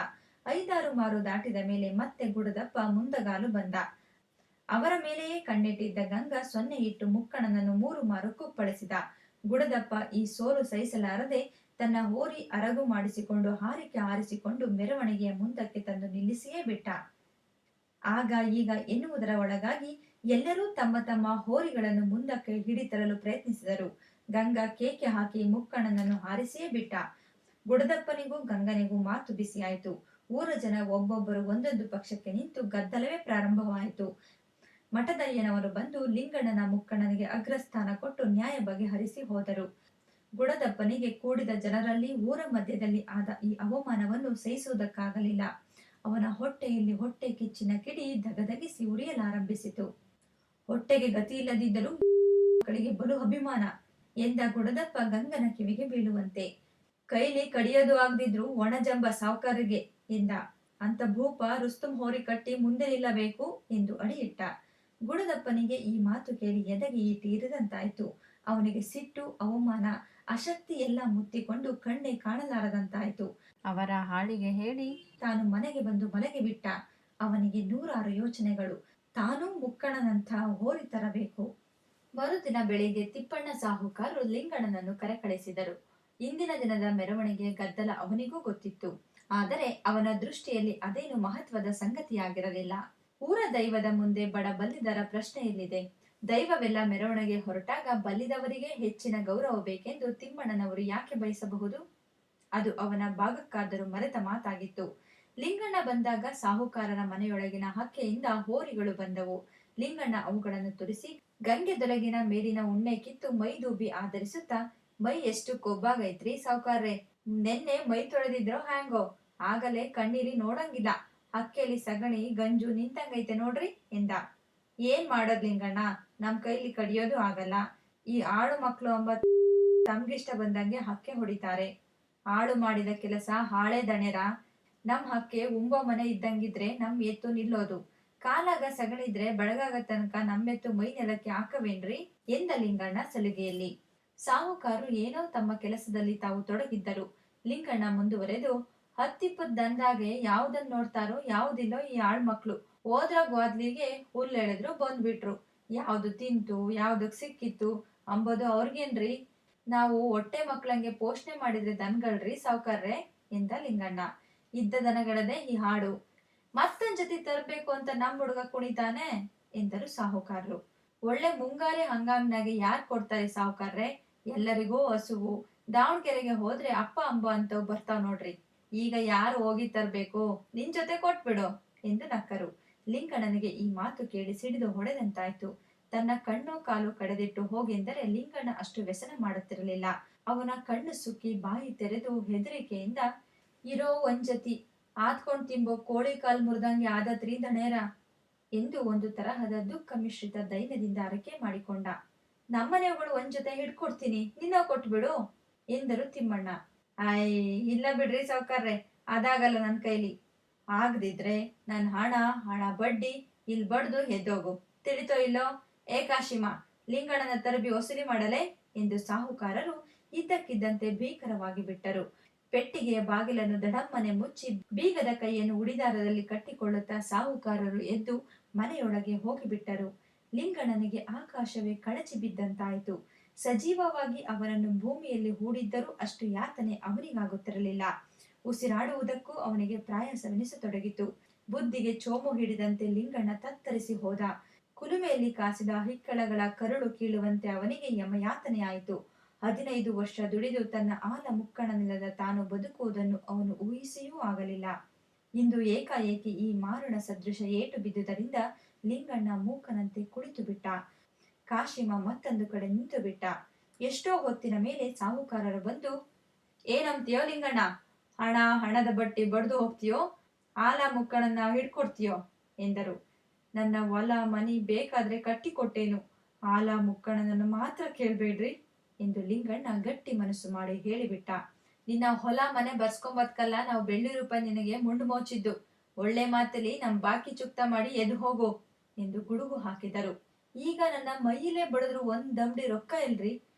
5-6 ಮಾರು ದಾಟಿದ ಮೇಲೆ ಮತ್ತೆ ಗುಡದಪ್ಪ ಮುಂದಗಾಲು ಬಂದ. ಅವರ ಮೇಲೆಯೇ ಕಣ್ಣಿಟ್ಟಿದ್ದ ಗಂಗ ಸೊನ್ನೆ ಇಟ್ಟು ಮುಕ್ಕಣ್ಣನನ್ನು 3 ಮಾರು ಕುಪ್ಪಳಿಸಿದ. ಗುಡದಪ್ಪ ಈ ಸೋಲು ಸಹಿಸಲಾರದೆ ತನ್ನ ಹೋರಿ ಅರಗು ಮಾಡಿಸಿಕೊಂಡು ಹಾರಿಕೆ ಹಾರಿಸಿಕೊಂಡು ಮೆರವಣಿಗೆಯ ಮುಂದಕ್ಕೆ ತಂದು ನಿಲ್ಲಿಸಿಯೇ ಬಿಟ್ಟ. ಆಗ ಈಗ ಎನ್ನುವುದರ ಒಳಗಾಗಿ ಎಲ್ಲರೂ ತಮ್ಮ ತಮ್ಮ ಹೋರಿಗಳನ್ನು ಮುಂದಕ್ಕೆ ಹಿಡಿತರಲು ಪ್ರಯತ್ನಿಸಿದರು. ಗಂಗಾ ಕೇಕೆ ಹಾಕಿ ಮುಕ್ಕಣ್ಣನನ್ನು ಹಾರಿಸಿಯೇ ಬಿಟ್ಟ. ಗುಡದಪ್ಪನಿಗೂ ಗಂಗನಿಗೂ ಮಾತು ಬಿಸಿಯಾಯಿತು. ಊರ ಜನ ಒಬ್ಬೊಬ್ಬರು ಒಂದೊಂದು ಪಕ್ಷಕ್ಕೆ ನಿಂತು ಗದ್ದಲವೇ ಪ್ರಾರಂಭವಾಯಿತು. ಮಠದಯ್ಯನವರು ಬಂದು ಲಿಂಗಣ್ಣನ ಮುಕ್ಕಣ್ಣನಿಗೆ ಅಗ್ರಸ್ಥಾನ ಕೊಟ್ಟು ನ್ಯಾಯ ಬಗೆಹರಿಸಿ ಹೋದರು. ಗುಡದಪ್ಪನಿಗೆ ಕೂಡಿದ ಜನರಲ್ಲಿ ಊರ ಮಧ್ಯದಲ್ಲಿ ಆದ ಈ ಅವಮಾನವನ್ನು ಸಹಿಸುವುದಕ್ಕಾಗಲಿಲ್ಲ. ಅವನ ಹೊಟ್ಟೆಯಲ್ಲಿ ಹೊಟ್ಟೆ ಕಿಚ್ಚಿನ ಕಿಡಿ ದಗದಗಿಸಿ ಉರಿಯಲಾರಂಭಿಸಿತು. ಹೊಟ್ಟೆಗೆ ಗತಿ ಇಲ್ಲದಿದ್ದರೂ ಮಕ್ಕಳಿಗೆ ಬಲು ಅಭಿಮಾನ ಎಂದ ಗುಡದಪ್ಪ ಗಂಗನ ಕಿವಿಗೆ ಬೀಳುವಂತೆ. ಕೈಲಿ ಕಡಿಯೋದು ಆಗದಿದ್ರು ಒಣಜಂಬ ಸಾವುಕಾರರಿಗೆ ಎಂದ. ಅಂತ ಭೂಪ ರುಸ್ತುಂ ಹೋರಿ ಕಟ್ಟಿ ಮುಂದೆ ನಿಲ್ಲಬೇಕು ಎಂದು ಅಡಿಯಿಟ್ಟ. ಗುಡದಪ್ಪನಿಗೆ ಈ ಮಾತು ಕೇಳಿ ಎದೆಗೆ ಈಟಿರಿದಂತಾಯ್ತು. ಅವನಿಗೆ ಸಿಟ್ಟು, ಅವಮಾನ, ಅಶಕ್ತಿ ಎಲ್ಲ ಮುತ್ತಿಕೊಂಡು ಕಣ್ಣೆ ಕಾಣಲಾರದಂತಾಯ್ತು. ಅವರ ಹಾಳಿಗೆ ಹೇಳಿ ತಾನು ಮನೆಗೆ ಬಂದು ಮಲಗಿ ಬಿಟ್ಟ. ಅವನಿಗೆ 100 ಯೋಚನೆಗಳು. ತಾನೂ ಮುಕ್ಕಣ್ಣನಂಥ ಹೋರಿ ತರಬೇಕು. ಮರುದಿನ ಬೆಳಿಗ್ಗೆ ತಿಪ್ಪಣ್ಣ ಸಾಹುಕಾರರು ಲಿಂಗಣ್ಣನನ್ನು ಕರೆಕಳಿಸಿದರು. ಇಂದಿನ ದಿನದ ಮೆರವಣಿಗೆ ಗದ್ದಲ ಅವನಿಗೂ ಗೊತ್ತಿತ್ತು. ಆದರೆ ಅವನ ದೃಷ್ಟಿಯಲ್ಲಿ ಅದೇನು ಮಹತ್ವದ ಸಂಗತಿಯಾಗಿರಲಿಲ್ಲ. ಊರ ದೈವದ ಮುಂದೆ ಬಡ ಬಲ್ಲಿದರ ಪ್ರಶ್ನೆ ಎಲ್ಲಿದೆ? ದೈವವೆಲ್ಲ ಮೆರವಣಿಗೆ ಹೊರಟಾಗ ಬಲ್ಲಿದವರಿಗೆ ಹೆಚ್ಚಿನ ಗೌರವ ಬೇಕೆಂದು ತಿಮ್ಮಣ್ಣನವರು ಯಾಕೆ ಬಯಸಬಹುದು? ಅದು ಅವನ ಭಾಗಕ್ಕಾದರೂ ಮರೆತ ಮಾತಾಗಿತ್ತು. ಲಿಂಗಣ್ಣ ಬಂದಾಗ ಸಾಹುಕಾರರ ಮನೆಯೊಳಗಿನ ಹಕ್ಕೆಯಿಂದ ಹೋರಿಗಳು ಬಂದವು. ಲಿಂಗಣ್ಣ ಅವುಗಳನ್ನು ತುರಿಸಿ ಗಂಗೆದೊಳಗಿನ ಮೇಲಿನ ಉಣ್ಣೆ ಕಿತ್ತು ಮೈದೂಬಿ ಆಧರಿಸುತ್ತಾ, ಮೈ ಎಷ್ಟು ಕೊಬ್ಬಾಗೈತ್ರಿ ಸಾಹುಕಾರ್ರೆ, ನೆನ್ನೆ ಮೈ ತೊಳೆದಿದ್ರೋ ಹ್ಯಾಂಗೋ, ಆಗಲೇ ಕಣ್ಣೀರಿ ನೋಡಂಗಿಲ್ಲ, ಹಕ್ಕೆಲಿ ಸಗಣಿ ಗಂಜು ನಿಂತಂಗೈತೆ ನೋಡ್ರಿ ಎಂದ. ಏನ್ ಮಾಡೋದ್ ಲಿಂಗಣ್ಣ, ನಮ್ ಕೈಲಿ ಕಡಿಯೋದು ಆಗಲ್ಲ. ಈ ಆಳು ಮಕ್ಳು ಅಂಬ ತಮ್ಗಿಷ್ಟ ಬಂದಂಗೆ ಹಕ್ಕೆ ಹೊಡಿತಾರೆ. ಆಳು ಮಾಡಿದ ಕೆಲಸ ಹಾಳೆ ದಣೆರ. ನಮ್ ಹಕ್ಕೆ ಉಂಬ ಮನೆ ಇದ್ದಂಗಿದ್ರೆ ನಮ್ ಎತ್ತು ನಿಲ್ಲೋದು. ಕಾಲಾಗ ಸಗಣಿದ್ರೆ ಬೆಳಗಾಗ ತನಕ ನಮ್ಮೆತ್ತು ಮೈ ನೆಲಕ್ಕೆ ಹಾಕವೇನ್ರಿ ಎಂದ ಲಿಂಗಣ್ಣ ಸಲುಗೆಯಲ್ಲಿ. ಸಾಹುಕಾರರು ಏನೋ ತಮ್ಮ ಕೆಲಸದಲ್ಲಿ ತಾವು ತೊಡಗಿದ್ದರು. ಲಿಂಗಣ್ಣ ಮುಂದುವರೆದು, 10-20 ದಂದಾಗೆ ಯಾವ್ದನ್ ನೋಡ್ತಾರೋ ಯಾವುದಿಲ್ಲೋ ಈ ಆಳ್ ಮಕ್ಳು. ಹೋದ್ರ ಗ್ವಾದ್ಲಿಗೆ ಹುಲ್ಲೆಳೆದ್ರು ಬಂದ್ಬಿಟ್ರು. ಯಾವ್ದು ತಿಂತು ಯಾವ್ದಕ್ ಸಿಕ್ಕಿತ್ತು ಅಂಬೋದು ಅವ್ರಿಗೇನ್ರಿ? ನಾವು ಹೊಟ್ಟೆ ಮಕ್ಳಂಗೆ ಪೋಷಣೆ ಮಾಡಿದ್ರೆ ದನಗಳ್ರಿ ಸಾವುಕಾರ್ರೆ ಎಂದ ಲಿಂಗಣ್ಣ. ಇದ್ದ ದನಗಳದೇ ಈ ಹಾಡು. ಮತ್ತೊಂದ್ ಜೊತೆ ತರಬೇಕು ಅಂತ ನಮ್ ಹುಡುಗ ಕುಣಿತಾನೆ ಎಂದರು ಸಾಹುಕಾರರು. ಒಳ್ಳೆ ಮುಂಗಾರಿ ಹಂಗಾಮಿನಾಗೆ ಯಾರ್ ಕೊಡ್ತಾರೆ ಸಾಹುಕಾರ್ರೆ? ಎಲ್ಲರಿಗೂ ಹಸುವು. ದಾವಣಗೆರೆಗೆ ಹೋದ್ರೆ ಅಪ್ಪ ಅಂಬ ಅಂತವ್ ಬರ್ತಾವ್ ನೋಡ್ರಿ. ಈಗ ಯಾರು ಹೋಗಿ ತರ್ಬೇಕು? ನಿನ್ ಜೊತೆ ಕೊಟ್ಬಿಡು ಎಂದು ನಕ್ಕರು. ಲಿಂಗಣ್ಣನಿಗೆ ಈ ಮಾತು ಕೇಳಿ ಸಿಡಿದು ಹೊಡೆದಂತಾಯ್ತು. ತನ್ನ ಕಣ್ಣು ಕಾಲು ಕಡೆದಿಟ್ಟು ಹೋಗೆಂದರೆ ಲಿಂಗಣ್ಣ ಅಷ್ಟು ವ್ಯಸನ ಮಾಡುತ್ತಿರಲಿಲ್ಲ. ಅವನ ಕಣ್ಣು ಸುಕ್ಕಿ ಬಾಯಿ ತೆರೆದು ಹೆದರಿಕೆಯಿಂದ, ಇರೋ ಒಂಜತಿ ಆದ್ಕೊಂಡ್ ತಿಂಬೋ ಕೋಳಿ ಕಾಲ್ ಮುರಿದಂಗೆ ಆದತ್ರಿ ದಣೇರ ಎಂದು ಒಂದು ತರಹದ ದುಃಖ ಮಿಶ್ರಿತ ದೈನ್ಯದಿಂದ ಅರಕೆ ಮಾಡಿಕೊಂಡ. ನಮ್ಮನೆಗಳು ಒಂದ್ ಜೊತೆ ಹಿಡ್ಕೊಡ್ತೀನಿ, ನಿನ್ನ ಕೊಟ್ಬಿಡು ಎಂದರು ತಿಮ್ಮಣ್ಣ. ಇಲ್ಲ ಬಿಡ್ರಿ ಸಾವುಕಾರ್ರೆ, ಅದಾಗಲ್ಲ ನನ್ ಕೈಲಿ. ಆಗದಿದ್ರೆ ನನ್ ಹಣ ಬಡ್ಡಿ ಇಲ್ ಬಡ್ದು ಎದ್ದೋಗು, ತಿಳಿತೋ ಇಲ್ಲೋ? ಏಕಾಶಿಮ, ಲಿಂಗಣ್ಣನ ತರಬಿ ವಸೂಲಿ ಮಾಡಲೆ ಎಂದು ಸಾಹುಕಾರರು ಇದ್ದಕ್ಕಿದ್ದಂತೆ ಭೀಕರವಾಗಿ ಬಿಟ್ಟರು. ಪೆಟ್ಟಿಗೆಯ ಬಾಗಿಲನ್ನು ದಡಮ್ಮನೆ ಮುಚ್ಚಿ ಬೀಗದ ಕೈಯನ್ನು ಉಡಿದಾರದಲ್ಲಿ ಕಟ್ಟಿಕೊಳ್ಳುತ್ತಾ ಸಾಹುಕಾರರು ಎದ್ದು ಮನೆಯೊಳಗೆ ಹೋಗಿಬಿಟ್ಟರು. ಲಿಂಗಣ್ಣನಿಗೆ ಆಕಾಶವೇ ಕಳಚಿ ಬಿದ್ದಂತಾಯಿತು. ಸಜೀವವಾಗಿ ಅವನನ್ನು ಭೂಮಿಯಲ್ಲಿ ಹೂಡಿದ್ದರೂ ಅಷ್ಟು ಯಾತನೆ ಅವನಿಗಾಗುತ್ತಿರಲಿಲ್ಲ. ಉಸಿರಾಡುವುದಕ್ಕೂ ಅವನಿಗೆ ಪ್ರಯಾಸವೆನಿಸತೊಡಗಿತು. ಬುದ್ಧಿಗೆ ಚೋಮು ಹಿಡಿದಂತೆ ಲಿಂಗಣ್ಣ ತತ್ತರಿಸಿ ಹೋದ. ಕುಲುಮೆಯಲ್ಲಿ ಕಾಸಿದ ಹಿಕ್ಕಳಗಳ ಕರುಳು ಕೀಳುವಂತೆ ಅವನಿಗೆ ಯಮಯಾತನೆಯಾಯಿತು. 15 ವರ್ಷ ದುಡಿದು ತನ್ನ ಆಲ ಮುಕ್ಕಣ್ಣನಿಲ್ಲದ ತಾನು ಬದುಕುವುದನ್ನು ಅವನು ಊಹಿಸಿಯೂ ಆಗಲಿಲ್ಲ. ಇಂದು ಏಕಾಏಕಿ ಈ ಮಾರಣ ಸದೃಶ ಏಟು ಬಿದ್ದುದರಿಂದ ಲಿಂಗಣ್ಣ ಮೂಕನಂತೆ ಕುಳಿತು ಬಿಟ್ಟ. ಕಾಶಿಮ ಮತ್ತೊಂದು ಕಡೆ ನಿಂತು ಬಿಟ್ಟ. ಎಷ್ಟೋ ಹೊತ್ತಿನ ಮೇಲೆ ಸಾಹುಕಾರರು ಬಂದು, ಏನಂತೀಯೋ ಲಿಂಗಣ್ಣ, ಹಣದ ಬಟ್ಟಿ ಬಡ್ದು ಹೋಗ್ತೀಯೋ, ಆಲ ಮುಕ್ಕಣನ್ನ ಹಿಡ್ಕೊಡ್ತೀಯೋ ಎಂದರು. ನನ್ನ ಹೊಲ ಮನಿ ಬೇಕಾದ್ರೆ ಕಟ್ಟಿಕೊಟ್ಟೇನು, ಆಲ ಮುಕ್ಕಣನನ್ನು ಮಾತ್ರ ಕೇಳ್ಬೇಡ್ರಿ ಎಂದು ಲಿಂಗಣ್ಣ ಗಟ್ಟಿ ಮನಸ್ಸು ಮಾಡಿ ಹೇಳಿಬಿಟ್ಟ. ನಿನ್ನ ಹೊಲ ಮನೆ ಬರ್ಸ್ಕೊಂಬದ್ಕಲ್ಲ ನಾವು ಬೆಳ್ಳಿ ರೂಪಾಯಿ ನಿನಗೆ ಮುಂಡು ಮೋಚಿದ್ದು, ಒಳ್ಳೆ ಮಾತಲ್ಲಿ ನಮ್ ಬಾಕಿ ಚುಕ್ತ ಮಾಡಿ ಎದ್ದು ಹೋಗು ಎಂದು ಗುಡುಗು ಹಾಕಿದರು. ಈಗ ನನ್ನ ಮೈಯಿಲೇ ಬಡದ್ರು ಒಂದ್ ದಮ್ಡಿ ರೊಕ್ಕ ಇಲ್ರಿ,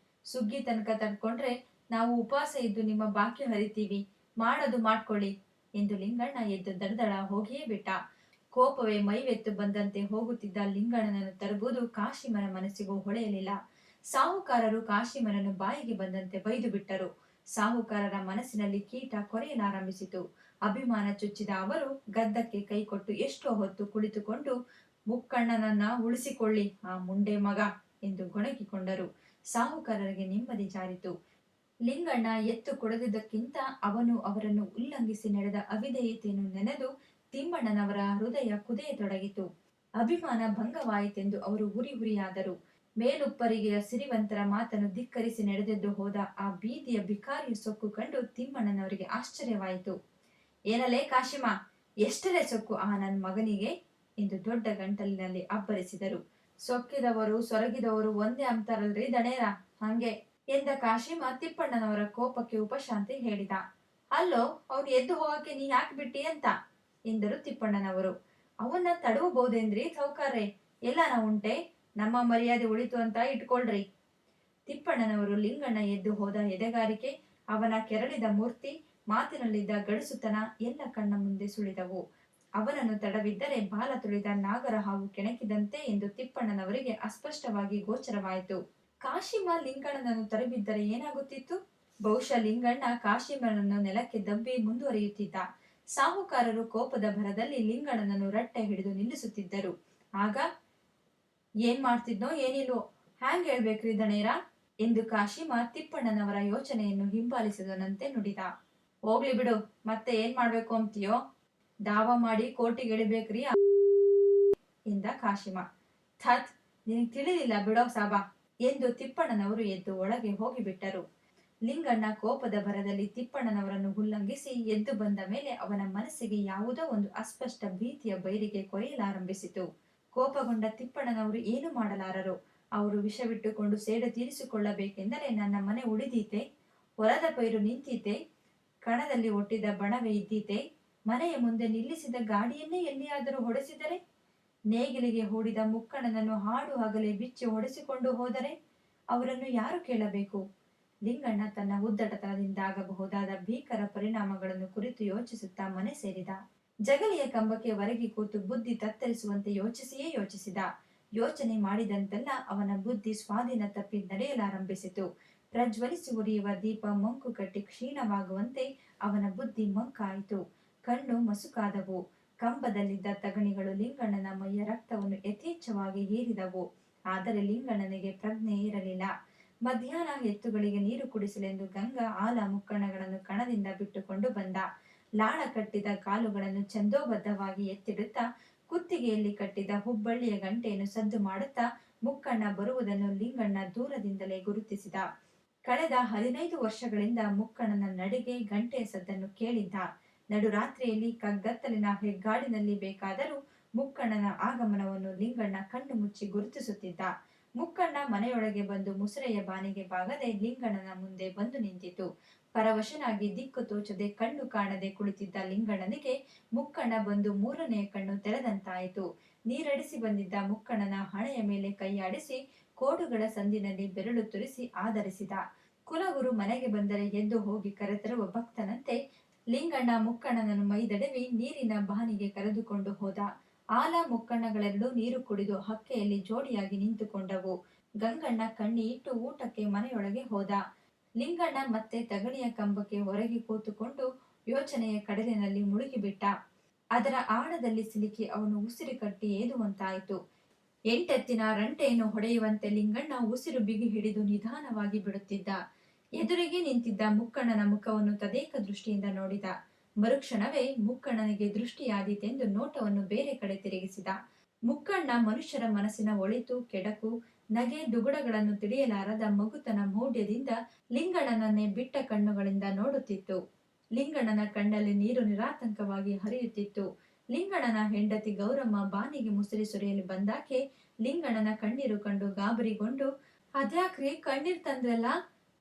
ಸುಗ್ಗಿ ತನಕ ತಡ್ಕೊಂಡ್ರೆ ನಾವು ಉಪವಾಸ ಇದ್ದು ನಿಮ್ಮ ಬಾಕಿ ಹರಿತೀವಿ, ಮಾಡೋದು ಮಾಡ್ಕೊಳ್ಳಿ ಎಂದು ಲಿಂಗಣ್ಣ ಎದ್ದು ದಡದಳ ಹೋಗಿಯೇ ಬಿಟ್ಟ. ಕೋಪವೇ ಮೈವೆತ್ತು ಬಂದಂತೆ ಹೋಗುತ್ತಿದ್ದ ಲಿಂಗಣ್ಣನನ್ನು ತರುವುದು ಕಾಶಿಮನ ಮನಸ್ಸಿಗೂ ಹೊಳೆಯಲಿಲ್ಲ. ಸಾಹುಕಾರರು ಕಾಶಿಮನನ್ನು ಬಾಯಿಗೆ ಬಂದಂತೆ ಬೈದು ಬಿಟ್ಟರು. ಸಾಹುಕಾರರ ಮನಸ್ಸಿನಲ್ಲಿ ಕೀಟ ಕೊರೆಯಲಾರಂಭಿಸಿತು. ಅಭಿಮಾನ ಚುಚ್ಚಿದ ಅವರು ಗದ್ದಕ್ಕೆ ಕೈಕೊಟ್ಟು ಎಷ್ಟೋ ಹೊತ್ತು ಕುಳಿತುಕೊಂಡು, ಮುಕ್ಕಣ್ಣನನ್ನ ಉಳಿಸಿಕೊಳ್ಳಿ ಆ ಮುಂಡೆ ಮಗ ಎಂದು ಗೊಣಗಿಕೊಂಡರು. ಸಾಹುಕಾರರಿಗೆ ನೆಮ್ಮದಿ ಜಾರಿತು. ಲಿಂಗಣ್ಣ ಎತ್ತು ಕೊಡದಿದ್ದಕ್ಕಿಂತ ಅವನು ಅವರನ್ನು ಉಲ್ಲಂಘಿಸಿ ನಡೆದ ಅವಿಧೇಯತೆಯನ್ನು ನೆನೆದು ತಿಮ್ಮಣ್ಣನವರ ಹೃದಯ ಕುದಿಯತೊಡಗಿತು. ಅಭಿಮಾನ ಭಂಗವಾಯಿತೆಂದು ಅವರು ಹುರಿ ಹುರಿಯಾದರು. ಮೇಲುಪ್ಪರಿಗೆಯ ಸಿರಿವಂತರ ಮಾತನ್ನು ಧಿಕ್ಕರಿಸಿ ನಡೆದೆದ್ದು ಹೋದ ಆ ಬೀದಿಯ ಬಿಕಾರಿಯ ಸೊಕ್ಕು ಕಂಡು ತಿಮ್ಮಣ್ಣನವರಿಗೆ ಆಶ್ಚರ್ಯವಾಯಿತು. ಏನಲೇ ಕಾಶಿಮ, ಎಷ್ಟರೇ ಸೊಕ್ಕು ಆ ನನ್ ಮಗನಿಗೆ ಎಂದು ದೊಡ್ಡ ಗಂಟಲಿನಲ್ಲಿ ಅಬ್ಬರಿಸಿದರು. ಸೊಕ್ಕಿದವರು ಸೊರಗಿದವರು ಒಂದೇ ಅಂತಾರಲ್ರಿ ದಣೇರ, ಹಂಗೆ ಎಂದ ಕಾಶಿಮ ತಿಪ್ಪಣ್ಣನವರ ಕೋಪಕ್ಕೆ ಉಪಶಾಂತಿ ಹೇಳಿದ. ಅಲ್ಲೋ, ಅವ್ನು ಎದ್ದು ಹೋಗಕ್ಕೆ ನೀ ಯಾಕೆ ಬಿಟ್ಟಿ ಅಂತ ಎಂದರು ತಿಪ್ಪಣ್ಣನವರು. ಅವನ್ನ ತಡವಬಹುದೇನ್ರಿ ಸೌಕಾರ್ರೆ, ಎಲ್ಲಾನ ಉಂಟೆ, ನಮ್ಮ ಮರ್ಯಾದೆ ಉಳಿತು ಅಂತ ಇಟ್ಕೊಳ್ರಿ. ತಿಪ್ಪಣ್ಣನವರು ಲಿಂಗಣ್ಣ ಎದ್ದು ಹೋದ ಎದೆಗಾರಿಕೆ, ಅವನ ಕೆರಳಿದ ಮೂರ್ತಿ, ಮಾತಿನಲ್ಲಿದ್ದ ಗಡುಸುತನ ಎಲ್ಲ ಕಣ್ಣ ಮುಂದೆ ಸುಳಿದವು. ಅವನನ್ನು ತಡವಿದ್ದರೆ ಬಾಲ ತುಳಿದ ನಾಗರ ಹಾವು ಕೆಣಕಿದಂತೆ ಎಂದು ತಿಪ್ಪಣ್ಣನವರಿಗೆ ಅಸ್ಪಷ್ಟವಾಗಿ ಗೋಚರವಾಯಿತು. ಕಾಶಿಮ ಲಿಂಗಣ್ಣನನ್ನು ತರಬಿದ್ದರೆ ಏನಾಗುತ್ತಿತ್ತು? ಬಹುಶಃ ಲಿಂಗಣ್ಣ ಕಾಶಿಮನನ್ನು ನೆಲಕ್ಕೆ ದಬ್ಬಿ ಮುಂದುವರಿಯುತ್ತಿದ್ದ. ಸಾಹುಕಾರರು ಕೋಪದ ಭರದಲ್ಲಿ ಲಿಂಗಣ್ಣನನ್ನು ರಟ್ಟೆ ಹಿಡಿದು ನಿಲ್ಲಿಸುತ್ತಿದ್ದರು. ಆಗ ಏನ್ ಮಾಡ್ತಿದ್ನೋ ಏನಿಲ್ವೋ, ಹ್ಯಾಂಗ್ ಹೇಳ್ಬೇಕ್ರಿ ದಣೇರ ಎಂದು ಕಾಶಿಮ ತಿಪ್ಪಣ್ಣನವರ ಯೋಚನೆಯನ್ನು ಹಿಂಬಾಲಿಸಿದನಂತೆ ನುಡಿದ. ಹೋಗ್ಲಿ ಬಿಡು, ಮತ್ತೆ ಏನ್ ಮಾಡ್ಬೇಕು ಅಂತೀಯೋ, ದಾವ ಮಾಡಿ ಕೋರ್ಟಿಗೆಳಿಬೇಕ್ರಿ ಎಂದ ಕಾಶಿಮ. ಥತ್, ನಿನಗ್ ತಿಳಿದಿಲ್ಲ ಬಿಡೋ ಸಾಬಾ ಎಂದು ತಿಪ್ಪಣ್ಣನವರು ಎದ್ದು ಒಳಗೆ ಹೋಗಿಬಿಟ್ಟರು. ಲಿಂಗಣ್ಣ ಕೋಪದ ಭರದಲ್ಲಿ ತಿಪ್ಪಣ್ಣನವರನ್ನು ಉಲ್ಲಂಘಿಸಿ ಎದ್ದು ಬಂದ ಮೇಲೆ ಅವನ ಮನಸ್ಸಿಗೆ ಯಾವುದೋ ಒಂದು ಅಸ್ಪಷ್ಟ ಭೀತಿಯ ಬೈರಿಗೆ ಕೊರೆಯಲಾರಂಭಿಸಿತು. ಕೋಪಗೊಂಡ ತಿಪ್ಪಣ್ಣನವರು ಏನು ಮಾಡಲಾರರು. ಅವರು ವಿಷವಿಟ್ಟುಕೊಂಡು ಸೇಡು ತೀರಿಸಿಕೊಳ್ಳಬೇಕೆಂದರೆ ನನ್ನ ಮನೆ ಉಳಿದೀತೆ, ಹೊಲದ ಪೈರು ನಿಂತೀತೆ, ಕಣದಲ್ಲಿ ಒಟ್ಟಿದ ಬಣವೆ ಇದ್ದೀತೆ, ಮನೆಯ ಮುಂದೆ ನಿಲ್ಲಿಸಿದ ಗಾಡಿಯನ್ನೇ ಎಲ್ಲಿಯಾದರೂ ಹೊಡೆಸಿದರೆ, ನೇಗಿಲಿಗೆ ಹೂಡಿದ ಮುಕ್ಕಣ್ಣನನ್ನು ಹಾಡು ಹಗಲೇ ಬಿಚ್ಚಿ ಹೊಡೆಸಿಕೊಂಡು ಹೋದರೆ ಅವರನ್ನು ಯಾರು ಕೇಳಬೇಕು? ಲಿಂಗಣ್ಣ ತನ್ನ ಉದ್ದಟತನದಿಂದಾಗಬಹುದಾದ ಭೀಕರ ಪರಿಣಾಮಗಳನ್ನು ಕುರಿತು ಯೋಚಿಸುತ್ತಾ ಮನೆ ಸೇರಿದ. ಜಗಲಿಯ ಕಂಬಕ್ಕೆ ಹೊರಗೆ ಕೂತು ಬುದ್ಧಿ ತತ್ತರಿಸುವಂತೆ ಯೋಚಿಸಿದ. ಯೋಚನೆ ಮಾಡಿದಂತೆಲ್ಲ ಅವನ ಬುದ್ಧಿ ಸ್ವಾಧೀನ ತಪ್ಪಿ ನಡೆಯಲಾರಂಭಿಸಿತು. ಪ್ರಜ್ವಲಿಸಿ ಉರಿಯುವ ದೀಪ ಮಂಕು ಕಟ್ಟಿ ಕ್ಷೀಣವಾಗುವಂತೆ ಅವನ ಬುದ್ಧಿ ಮಂಕಾಯಿತು. ಕಣ್ಣು ಮಸುಕಾದವು. ಕಂಬದಲ್ಲಿದ್ದ ತಗಣಿಗಳು ಲಿಂಗಣ್ಣನ ಮೈಯ ರಕ್ತವನ್ನು ಯಥೇಚ್ಛವಾಗಿ ಹೀರಿದವು. ಆದರೆ ಲಿಂಗಣ್ಣನಿಗೆ ಪ್ರಜ್ಞೆ ಇರಲಿಲ್ಲ. ಮಧ್ಯಾಹ್ನ ಎತ್ತುಗಳಿಗೆ ನೀರು ಕುಡಿಸಲೆಂದು ಗಂಗಾ ಆಲ ಮುಕ್ಕಣ್ಣಗಳನ್ನು ಕಣದಿಂದ ಬಿಟ್ಟುಕೊಂಡು ಬಂದ. ಲಾಳ ಕಟ್ಟಿದ ಕಾಲುಗಳನ್ನು ಛಂದೋಬದ್ಧವಾಗಿ ಎತ್ತಿಡುತ್ತಾ ಕುತ್ತಿಗೆಯಲ್ಲಿ ಕಟ್ಟಿದ ಹುಬ್ಬಳ್ಳಿಯ ಗಂಟೆಯನ್ನು ಸದ್ದು ಮಾಡುತ್ತಾ ಮುಕ್ಕಣ್ಣ ಬರುವುದನ್ನು ಲಿಂಗಣ್ಣ ದೂರದಿಂದಲೇ ಗುರುತಿಸಿದ. ಕಳೆದ 15 ವರ್ಷಗಳಿಂದ ಮುಕ್ಕಣ್ಣನ ನಡಿಗೆ ಗಂಟೆಯ ಸದ್ದನ್ನು ಕೇಳಿದ್ದ. ನಡುರಾತ್ರಿಯಲ್ಲಿ ಕಗ್ಗತ್ತಲಿನ ಹೆಗ್ಗಾಡಿನಲ್ಲಿ ಬೇಕಾದರೂ ಮುಕ್ಕಣ್ಣನ ಆಗಮನವನ್ನು ಲಿಂಗಣ್ಣ ಕಣ್ಣು ಮುಚ್ಚಿ ಗುರುತಿಸುತ್ತಿದ್ದ. ಮುಕ್ಕಣ್ಣ ಮನೆಯೊಳಗೆ ಬಂದು ಮುಸುರೆಯ ಬಾನಿಗೆ ಬಾಗದೆ ಲಿಂಗಣ್ಣನ ಮುಂದೆ ಬಂದು ನಿಂತಿತು. ಪರವಶನಾಗಿ ದಿಕ್ಕು ತೋಚದೆ ಕಣ್ಣು ಕಾಣದೆ ಕುಳಿತಿದ್ದ ಲಿಂಗಣ್ಣನಿಗೆ ಮುಕ್ಕಣ್ಣ ಬಂದು 3ನೇ ಕಣ್ಣು ತೆರೆದಂತಾಯಿತು. ನೀರಡಿಸಿ ಬಂದಿದ್ದ ಮುಕ್ಕಣ್ಣನ ಹಣೆಯ ಮೇಲೆ ಕೈಯಾಡಿಸಿ ಕೋಡುಗಳ ಸಂದಿನಲ್ಲಿ ಬೆರಳು ತುರಿಸಿ ಆಧರಿಸಿದ. ಕುಲಗುರು ಮನೆಗೆ ಬಂದರೆ ಎದ್ದು ಹೋಗಿ ಕರೆತರುವ ಭಕ್ತನಂತೆ ಲಿಂಗಣ್ಣ ಮುಕ್ಕಣ್ಣನನ್ನು ಮೈದಡವಿ ನೀರಿನ ಬಾನಿಗೆ ಕರೆದುಕೊಂಡು ಹೋದ. ಆಲ ಮುಕ್ಕಣ್ಣಗಳೆರಡೂ ನೀರು ಕುಡಿದು ಹಕ್ಕೆಯಲ್ಲಿ ಜೋಡಿಯಾಗಿ ನಿಂತುಕೊಂಡವು. ಗಂಗಣ್ಣ ಕಣ್ಣಿ ಇಟ್ಟು ಊಟಕ್ಕೆ ಮನೆಯೊಳಗೆ ಹೋದ. ಲಿಂಗಣ್ಣ ಮತ್ತೆ ತಗಣಿಯ ಕಂಬಕ್ಕೆ ಹೊರಗೆ ಕೂತುಕೊಂಡು ಯೋಚನೆಯ ಕಡಲಿನಲ್ಲಿ ಮುಳುಗಿಬಿಟ್ಟ. ಅದರ ಆಳದಲ್ಲಿ ಸಿಲುಕಿ ಅವನು ಉಸಿರು ಕಟ್ಟಿ ಏದುವಂತಾಯಿತು. 8 ಎತ್ತಿನ ರಂಟೆಯನ್ನು ಹೊಡೆಯುವಂತೆ ಲಿಂಗಣ್ಣ ಉಸಿರು ಬಿಗಿ ಹಿಡಿದು ನಿಧಾನವಾಗಿ ಬಿಡುತ್ತಿದ್ದ. ಎದುರಿಗೆ ನಿಂತಿದ್ದ ಮುಕ್ಕಣ್ಣನ ಮುಖವನ್ನು ತದೇಕ ದೃಷ್ಟಿಯಿಂದ ನೋಡಿದ. ಮರುಕ್ಷಣವೇ ಮುಕ್ಕಣ್ಣನಿಗೆ ದೃಷ್ಟಿಯಾದೀತೆಂದು ನೋಟವನ್ನು ಬೇರೆ ಕಡೆ ತಿರುಗಿಸಿದ. ಮುಕ್ಕಣ್ಣ ಮನುಷ್ಯರ ಮನಸ್ಸಿನ ಒಳಿತು ಕೆಡಕು ನಗೆ ದುಗುಡಗಳನ್ನು ತಿಳಿಯಲಾರದ ಮಗುತನ ಮೌಢ್ಯದಿಂದ ಲಿಂಗಣ್ಣನನ್ನೇ ಬಿಟ್ಟ ಕಣ್ಣುಗಳಿಂದ ನೋಡುತ್ತಿತ್ತು. ಲಿಂಗಣ್ಣನ ಕಣ್ಣಲ್ಲಿ ನೀರು ನಿರಾತಂಕವಾಗಿ ಹರಿಯುತ್ತಿತ್ತು. ಲಿಂಗಣ್ಣನ ಹೆಂಡತಿ ಗೌರಮ್ಮ ಬಾನಿಗೆ ಮುಸುರಿ ಸುರಿಯಲು ಬಂದಾಕೆ ಲಿಂಗಣ್ಣನ ಕಣ್ಣೀರು ಕಂಡು ಗಾಬರಿಗೊಂಡು, ಅದ್ಯಾಕ್ರಿ ಕಣ್ಣೀರ್ ತಂದ್ರಲ್ಲ,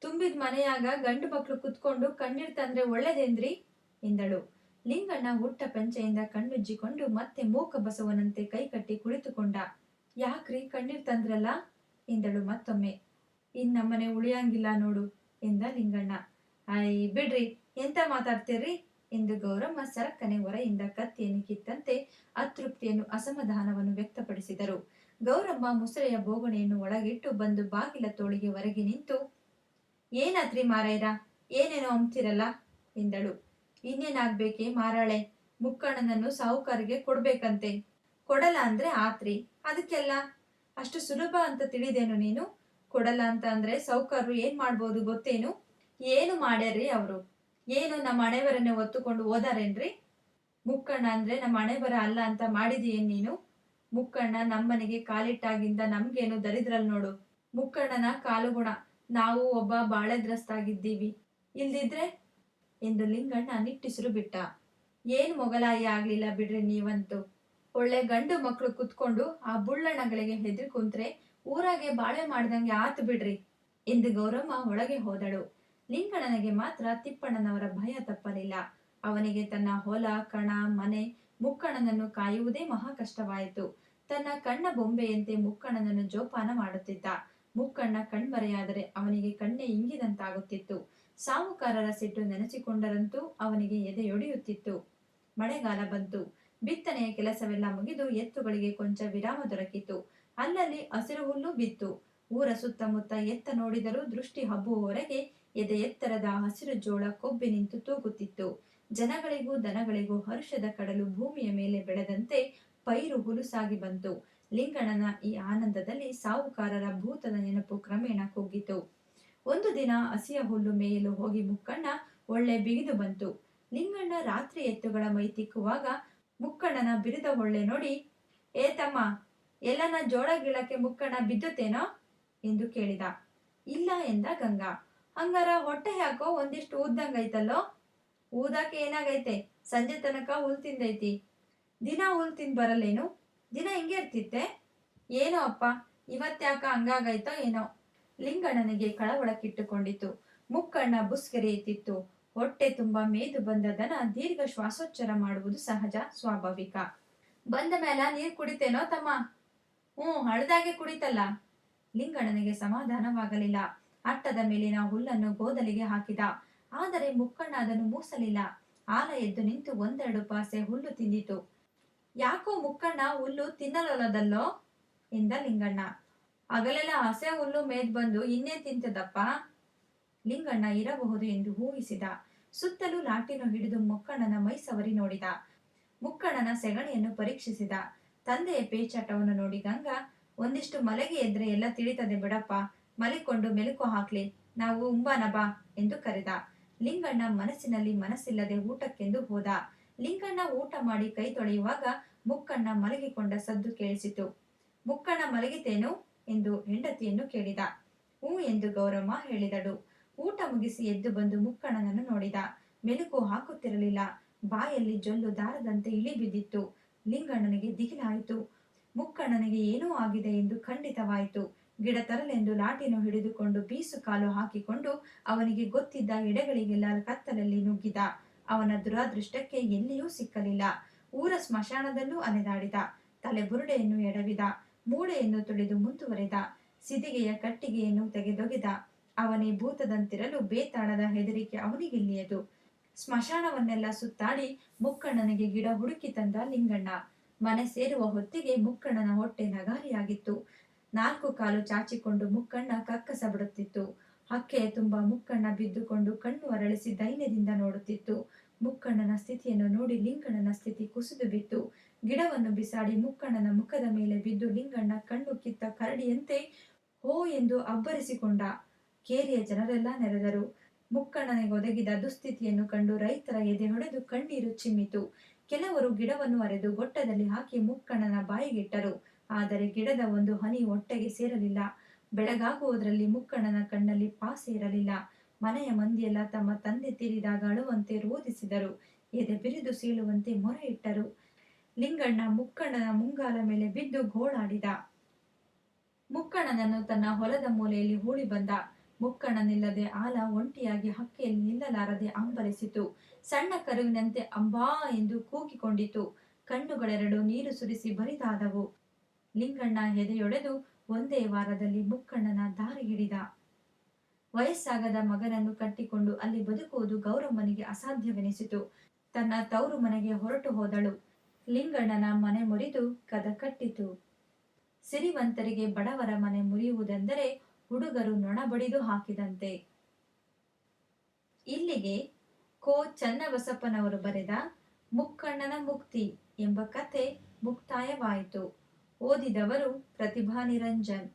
ತುಂಬಿದ ಮನೆಯಾಗ ಗಂಡು ಮಕ್ಳು ಕುತ್ಕೊಂಡು ಕಣ್ಣೀರ್ ತಂದ್ರೆ ಒಳ್ಳೇದೇಂದ್ರಿ ಎಂದಳು. ಲಿಂಗಣ್ಣ ಹುಟ್ಟ ಪಂಚೆಯಿಂದ ಕಣ್ಣುಜ್ಜಿಕೊಂಡು ಮತ್ತೆ ಮೂಕ ಬಸವನಂತೆ ಕೈಕಟ್ಟಿ ಕುಳಿತುಕೊಂಡ. ಯಾಕ್ರಿ ಕಣ್ಣೀರ್ ತಂದ್ರಲ್ಲ ಎಂದಳು ಮತ್ತೊಮ್ಮೆ. ನಮ್ಮನೆ ಉಳಿಯಂಗಿಲ್ಲ ನೋಡು ಎಂದ ಲಿಂಗಣ್ಣ. ಐ ಬಿಡ್ರಿ, ಎಂತ ಮಾತಾಡ್ತೀರ್ರಿ ಎಂದು ಗೌರಮ್ಮ ಸರಕ್ಕನೆ ಹೊರೆಯಿಂದ ಕತ್ತಿಯನ್ನು ಕಿತ್ತಂತೆ ಅತೃಪ್ತಿಯನ್ನು ಅಸಮಾಧಾನವನ್ನು ವ್ಯಕ್ತಪಡಿಸಿದರು. ಗೌರಮ್ಮ ಮುಸರೆಯ ಬೋಗಣೆಯನ್ನು ಒಳಗಿಟ್ಟು ಬಂದು ಬಾಗಿಲ ತೋಳಿಗೆ ಹೊರಗೆ ನಿಂತು, ಏನಾತ್ರಿ ಮಾರಾಯ್ರ, ಏನೇನೋ ಅಂಬ್ತಿರಲ್ಲ ಎಂದಳು. ಇನ್ನೇನಾಗ್ಬೇಕೆ ಮಾರಾಳೆ, ಮುಕ್ಕಣ್ಣನನ್ನು ಸಾಹುಕಾರಿಗೆ ಕೊಡ್ಬೇಕಂತೆ. ಕೊಡಲ್ಲ ಅಂದ್ರೆ ಆತ್ರಿ, ಅದಕ್ಕೆಲ್ಲ ಅಷ್ಟು ಸುಲಭ ಅಂತ ತಿಳಿದೇನು ನೀನು? ಕೊಡಲ್ಲ ಅಂತ ಅಂದ್ರೆ ಸಾಹುಕಾರರು ಏನ್ ಮಾಡ್ಬೋದು ಗೊತ್ತೇನು? ಏನು ಮಾಡ್ಯಾರ್ರಿ ಅವರು? ಏನು ನಮ್ಮ ಹಣೆಬರನ್ನೇ ಒತ್ತುಕೊಂಡು ಓದಾರೇನ್ರಿ? ಮುಕ್ಕಣ್ಣ ಅಂದ್ರೆ ನಮ್ಮ ಹಣೆಬರ ಅಲ್ಲ ಅಂತ ಮಾಡಿದೀಯೇನ್ ನೀನು? ಮುಕ್ಕಣ್ಣ ನಮ್ಮನೆಗೆ ಕಾಲಿಟ್ಟಾಗಿಂದ ನಮ್ಗೇನು ದರಿದ್ರಲ್ ನೋಡು. ಮುಕ್ಕಣ್ಣನ ಕಾಲುಗುಣ ನಾವು ಒಬ್ಬ ಬಾಳೆದ್ರಸ್ತಾಗಿದ್ದೀವಿ, ಇಲ್ದಿದ್ರೆ ಎಂದು ಲಿಂಗಣ್ಣ ನಿಟ್ಟಿಸಿರು ಬಿಟ್ಟ. ಏನ್ ಮೊಗಲಾಯಿ ಆಗ್ಲಿಲ್ಲ ಬಿಡ್ರಿ ನೀವಂತೂ. ಒಳ್ಳೆ ಗಂಡು ಮಕ್ಕಳು ಕುತ್ಕೊಂಡು ಆ ಬುಳ್ಳಣ್ಣಗಳಿಗೆ ಹೆದರಿ ಕುಂತ್ರೆ ಊರಾಗೆ ಬಾಳೆ ಮಾಡ್ದಂಗೆ ಆತ್ ಬಿಡ್ರಿ ಎಂದು ಗೌರಮ್ಮ ಒಳಗೆ ಹೋದಳು. ಲಿಂಗಣ್ಣನಿಗೆ ಮಾತ್ರ ತಿಪ್ಪಣ್ಣನವರ ಭಯ ತಪ್ಪಲಿಲ್ಲ. ಅವನಿಗೆ ತನ್ನ ಹೊಲ ಕಣ ಮನೆ ಮುಕ್ಕಣ್ಣನನ್ನು ಕಾಯುವುದೇ ಮಹಾ ಕಷ್ಟವಾಯಿತು. ತನ್ನ ಕಣ್ಣ ಬೊಂಬೆಯಂತೆ ಮುಕ್ಕಣ್ಣನನ್ನು ಜೋಪಾನ ಮಾಡುತ್ತಿದ್ದ. ಮುಕ್ಕಣ್ಣ ಕಣ್ಮರೆಯಾದರೆ ಅವನಿಗೆ ಕಣ್ಣೆ ಇಂಗಿದಂತಾಗುತ್ತಿತ್ತು. ಸಾಹುಕಾರರ ಸಿಟ್ಟು ನೆನೆಸಿಕೊಂಡರಂತೂ ಅವನಿಗೆ ಎದೆಯೊಡೆಯುತ್ತಿತ್ತು. ಮಳೆಗಾಲ ಬಂತು. ಬಿತ್ತನೆಯ ಕೆಲಸವೆಲ್ಲ ಮುಗಿದು ಎತ್ತುಗಳಿಗೆ ಕೊಂಚ ವಿರಾಮ ದೊರಕಿತು. ಅಲ್ಲಲ್ಲಿ ಹಸಿರು ಹುಲ್ಲು ಬಿತ್ತು. ಊರ ಸುತ್ತಮುತ್ತ ಎತ್ತ ನೋಡಿದರೂ ದೃಷ್ಟಿ ಹಬ್ಬುವವರೆಗೆ ಎದೆ ಎತ್ತರದ ಹಸಿರು ಜೋಳ ಕೊಬ್ಬಿ ನಿಂತು ತೂಗುತ್ತಿತ್ತು. ಜನಗಳಿಗೂ ದನಗಳಿಗೂ ಹರುಷದ ಕಡಲು ಭೂಮಿಯ ಮೇಲೆ ಬೆಳೆದಂತೆ ಪೈರು ಹುಲುಸಾಗಿ ಬಂತು. ಲಿಂಗಣ್ಣನ ಈ ಆನಂದದಲ್ಲಿ ಸಾಹುಕಾರರ ಭೂತದ ನೆನಪು ಕ್ರಮೇಣ ಕುಗ್ಗಿತು. ಒಂದು ದಿನ ಹಸಿಯ ಹುಲ್ಲು ಮೇಯಲು ಹೋಗಿ ಮುಕ್ಕಣ್ಣ ಒಳ್ಳೆ ಬಿಗಿದು ಬಂತು. ಲಿಂಗಣ್ಣ ರಾತ್ರಿ ಎತ್ತುಗಳ ಮೈ ತಿಕ್ಕುವಾಗ ಮುಕ್ಕಣ್ಣನ ಬಿರಿದ ಹೊಳ್ಳೆ ನೋಡಿ, ಏ ತಮ್ಮ, ಎಲ್ಲನ ಜೋಳ ಗಿಳಕ್ಕೆ ಮುಕ್ಕಣ್ಣ ಬಿದ್ದುತ್ತೇನೋ ಎಂದು ಕೇಳಿದ. ಇಲ್ಲ ಎಂದ ಗಂಗಾ. ಹಂಗಾರ ಹೊಟ್ಟೆ ಯಾಕೋ ಒಂದಿಷ್ಟು ಊದ್ದಂಗೈತಲ್ಲೋ? ಊದಾಕೆ ಏನಾಗೈತೆ, ಸಂಜೆ ತನಕ ಹುಲ್ ತಿಂದೈತಿ. ದಿನ ಹುಲ್ ತಿಂದ್ ಬರಲ್ಲೇನು? ದಿನ ಹಿಂಗೆ ಇರ್ತಿತ್ತೆ? ಏನೋ ಅಪ್ಪ, ಇವತ್ತ್ಯಾಕ ಹಂಗಾಗೈತೋ ಏನೋ. ಲಿಂಗಣ್ಣನಿಗೆ ಕಳವಳಕ್ಕಿಟ್ಟುಕೊಂಡಿತು. ಮುಕ್ಕಣ್ಣ ಬುಸ್ಕೆರೆಯುತ್ತಿತ್ತು. ಹೊಟ್ಟೆ ತುಂಬಾ ಮೇದು ಬಂದ ದನ ದೀರ್ಘ ಶ್ವಾಸೋಚ್ಚಾರ ಮಾಡುವುದು ಸಹಜ, ಸ್ವಾಭಾವಿಕ. ಬಂದ ಮೇಲ ನೀರ್ ಕುಡಿತೇನೋ ತಮ್ಮ? ಹಳದಾಗೆ ಕುಡಿತಲ್ಲ. ಲಿಂಗಣ್ಣನಿಗೆ ಸಮಾಧಾನವಾಗಲಿಲ್ಲ. ಅಟ್ಟದ ಮೇಲಿನ ಹುಲ್ಲನ್ನು ಗೋದಲಿಗೆ ಹಾಕಿದ. ಆದರೆ ಮುಕ್ಕಣ್ಣ ಅದನ್ನು ಮೂಸಲಿಲ್ಲ. ಆಲ ಎದ್ದು ನಿಂತು ಒಂದೆರಡು ಪಾಸೆ ಹುಲ್ಲು ತಿಂದಿತು. ಯಾಕೋ ಮುಕ್ಕಣ್ಣ ಹುಲ್ಲು ತಿನ್ನಲೊಲ್ಲದಲ್ಲೋ ಎಂದ ಲಿಂಗಣ್ಣ. ಹಗಲೆಲ್ಲ ಹಸೆ ಹುಲ್ಲು ಮೇದ್ ಬಂದು ಇನ್ನೇನ್ ತಿಂತದಪ್ಪ? ಲಿಂಗಣ್ಣ ಇರಬಹುದು ಎಂದು ಊಹಿಸಿದ. ಸುತ್ತಲೂ ಲಾಟಿನ ಹಿಡಿದು ಮುಕ್ಕಣ್ಣನ ಮೈ ಸವರಿ ನೋಡಿದ. ಮುಕ್ಕಣ್ಣನ ಸೆಗಣಿಯನ್ನು ಪರೀಕ್ಷಿಸಿದ. ತಂದೆಯ ಪೇಚಾಟವನ್ನು ನೋಡಿ ಗಂಗಾ, ಒಂದಿಷ್ಟು ಮಲಗಿ ಎದ್ರೆ ಎಲ್ಲ ತಿಳಿತದೆ ಬಿಡಪ್ಪ, ಮಲಿಕೊಂಡು ಮೆಲುಕು ಹಾಕ್ಲಿ, ನಾವು ಉಂಬಾನ ಬಾ ಎಂದು ಕರೆದ. ಲಿಂಗಣ್ಣ ಮನಸ್ಸಿನಲ್ಲಿ ಮನಸ್ಸಿಲ್ಲದೆ ಊಟಕ್ಕೆಂದು ಹೋದ. ಲಿಂಗಣ್ಣ ಊಟ ಮಾಡಿ ಕೈ ತೊಳೆಯುವಾಗ ಮುಕ್ಕಣ್ಣ ಮಲಗಿಕೊಂಡ ಸದ್ದು ಕೇಳಿಸಿತು. ಮುಕ್ಕಣ್ಣ ಮಲಗಿತೇನು ಎಂದು ಹೆಂಡತಿಯನ್ನು ಕೇಳಿದ. ಎಂದು ಗೌರಮ್ಮ ಹೇಳಿದಳು. ಊಟ ಮುಗಿಸಿ ಎದ್ದು ಬಂದು ಮುಕ್ಕಣ್ಣನನ್ನು ನೋಡಿದ. ಮೆಲುಕು ಹಾಕುತ್ತಿರಲಿಲ್ಲ. ಬಾಯಲ್ಲಿ ಜೊಲ್ಲು ದಾರದಂತೆ ಇಳಿ ಬಿದ್ದಿತ್ತು. ಲಿಂಗಣ್ಣನಿಗೆ ದಿಗಿಲಾಯಿತು. ಮುಕ್ಕಣ್ಣನಿಗೆ ಏನೋ ಆಗಿದೆ ಎಂದು ಖಂಡಿತವಾಯಿತು. ಗಿಡ ತರಲೆಂದು ಲಾಟಿನ ಹಿಡಿದುಕೊಂಡು ಬೀಸು ಕಾಲು ಹಾಕಿಕೊಂಡು ಅವನಿಗೆ ಗೊತ್ತಿದ್ದ ಎಡೆಗಳಿಗೆಲ್ಲ ಕತ್ತಲಲ್ಲಿ ನುಗ್ಗಿದ. ಅವನ ದುರಾದೃಷ್ಟಕ್ಕೆ ಎಲ್ಲಿಯೂ ಸಿಕ್ಕಲಿಲ್ಲ. ಊರ ಸ್ಮಶಾನದಲ್ಲೂ ಅಲೆದಾಡಿದ. ತಲೆ ಬುರುಡೆಯನ್ನು ಎಡವಿದ. ಮೂಳೆಯನ್ನು ತುಳಿದು ಮುಂದುವರೆದ. ಸಿದಿಗೆಯ ಕಟ್ಟಿಗೆಯನ್ನು ತೆಗೆದೊಗೆದ. ಅವನೇ ಭೂತದಂತಿರಲು ಬೇತಾಳದ ಹೆದರಿಕೆ ಅವನಿಗಿಲ್ಲಿಯದು. ಸ್ಮಶಾನವನ್ನೆಲ್ಲ ಸುತ್ತಾಡಿ ಮುಕ್ಕಣ್ಣನಿಗೆ ಗಿಡ ಹುಡುಕಿ ತಂದ ಲಿಂಗಣ್ಣ. ಮನೆ ಸೇರುವ ಹೊತ್ತಿಗೆ ಮುಕ್ಕಣ್ಣನ ಹೊಟ್ಟೆ ನಗಾರಿಯಾಗಿತ್ತು. 4 ಕಾಲು ಚಾಚಿಕೊಂಡು ಮುಕ್ಕಣ್ಣ ಕಕ್ಕಸ ಬಿಡುತ್ತಿತ್ತು. ಹಕ್ಕೆಯ ತುಂಬ ಮುಕ್ಕಣ್ಣ ಬಿದ್ದುಕೊಂಡು ಕಣ್ಣು ಅರಳಿಸಿ ದೈನ್ಯದಿಂದ ನೋಡುತ್ತಿತ್ತು. ಮುಕ್ಕಣ್ಣನ ಸ್ಥಿತಿಯನ್ನು ನೋಡಿ ಲಿಂಗಣ್ಣನ ಸ್ಥಿತಿ ಕುಸಿದು ಬಿತ್ತು. ಗಿಡವನ್ನು ಬಿಸಾಡಿ ಮುಕ್ಕಣ್ಣನ ಮುಖದ ಮೇಲೆ ಬಿದ್ದು ಲಿಂಗಣ್ಣ ಕಣ್ಣು ಕಿತ್ತ ಕರಡಿಯಂತೆ ಹೋ ಎಂದು ಅಬ್ಬರಿಸಿಕೊಂಡ. ಕೇರಿಯ ಜನರೆಲ್ಲ ನೆರೆದರು. ಮುಕ್ಕಣ್ಣನಿಗೆ ಒದಗಿದ ದುಸ್ಥಿತಿಯನ್ನು ಕಂಡು ರೈತರ ಎದೆ ಹೊಡೆದು ಕಣ್ಣೀರು ಚಿಮ್ಮಿತು. ಕೆಲವರು ಗಿಡವನ್ನು ಅರೆದು ಗೊಟ್ಟದಲ್ಲಿ ಹಾಕಿ ಮುಕ್ಕಣ್ಣನ ಬಾಯಿಗಿಟ್ಟರು. ಆದರೆ ಗಿಡದ ಒಂದು ಹನಿ ಹೊಟ್ಟೆಗೆ ಸೇರಲಿಲ್ಲ. ಬೆಳಗಾಗುವುದರಲ್ಲಿ ಮುಕ್ಕಣ್ಣನ ಕಣ್ಣಲ್ಲಿ ಪಾಸೆ ಇರಲಿಲ್ಲ. ಮನೆಯ ಮಂದಿಯೆಲ್ಲ ತಮ್ಮ ತಂದೆ ತೀರಿದಾಗ ಅಳುವಂತೆ ರೋಧಿಸಿದರು. ಎದೆ ಬಿರಿದು ಸೀಳುವಂತೆ ಮೊರೆ ಇಟ್ಟರು. ಲಿಂಗಣ್ಣ ಮುಕ್ಕಣ್ಣನ ಮುಂಗಾಲ ಮೇಲೆ ಬಿದ್ದು ಗೋಳಾಡಿದ. ಮುಕ್ಕಣ್ಣನನ್ನು ತನ್ನ ಹೊಲದ ಮೂಲೆಯಲ್ಲಿ ಹೂಳಿ ಬಂದ. ಮುಕ್ಕಣ್ಣನಿಲ್ಲದೆ ಆಲ ಒಂಟಿಯಾಗಿ ಹಕ್ಕೆಯಲ್ಲಿ ನಿಲ್ಲಲಾರದೆ ಅಂಬಲಿಸಿತು. ಸಣ್ಣ ಕರುವಿನಂತೆ ಅಂಬಾ ಎಂದು ಕೂಗಿಕೊಂಡಿತು. ಕಣ್ಣುಗಳೆರಡು ನೀರು ಸುರಿಸಿ ಬರಿದಾದವು. ಲಿಂಗಣ್ಣ ಎದೆಯೊಡೆದು ಒಂದೇ ವಾರದಲ್ಲಿ ಮುಕ್ಕಣ್ಣನ ದಾರಿ ಹಿಡಿದ. ವಯಸ್ಸಾಗದ ಮಗನನ್ನು ಕಟ್ಟಿಕೊಂಡು ಅಲ್ಲಿ ಬದುಕುವುದು ಗೌರಮ್ಮನಿಗೆ ಅಸಾಧ್ಯವೆನಿಸಿತು. ತನ್ನ ತವರು ಮನೆಗೆ ಹೊರಟು ಹೋದಳು. ಲಿಂಗಣ್ಣನ ಮನೆ ಮುರಿದು ಕದ ಕಟ್ಟಿತು. ಸಿರಿವಂತರಿಗೆ ಬಡವರ ಮನೆ ಮುರಿಯುವುದೆಂದರೆ ಹುಡುಗರು ನೊಣ ಬಡಿದು ಹಾಕಿದಂತೆ. ಇಲ್ಲಿಗೆ ಕೋ ಚನ್ನಬಸಪ್ಪನವರು ಬರೆದ ಮುಕ್ಕಣ್ಣನ ಮುಕ್ತಿ ಎಂಬ ಕಥೆ ಮುಕ್ತಾಯವಾಯಿತು. ಓದಿದವರು ಪ್ರತಿಭಾ ನಿರಂಜನ್.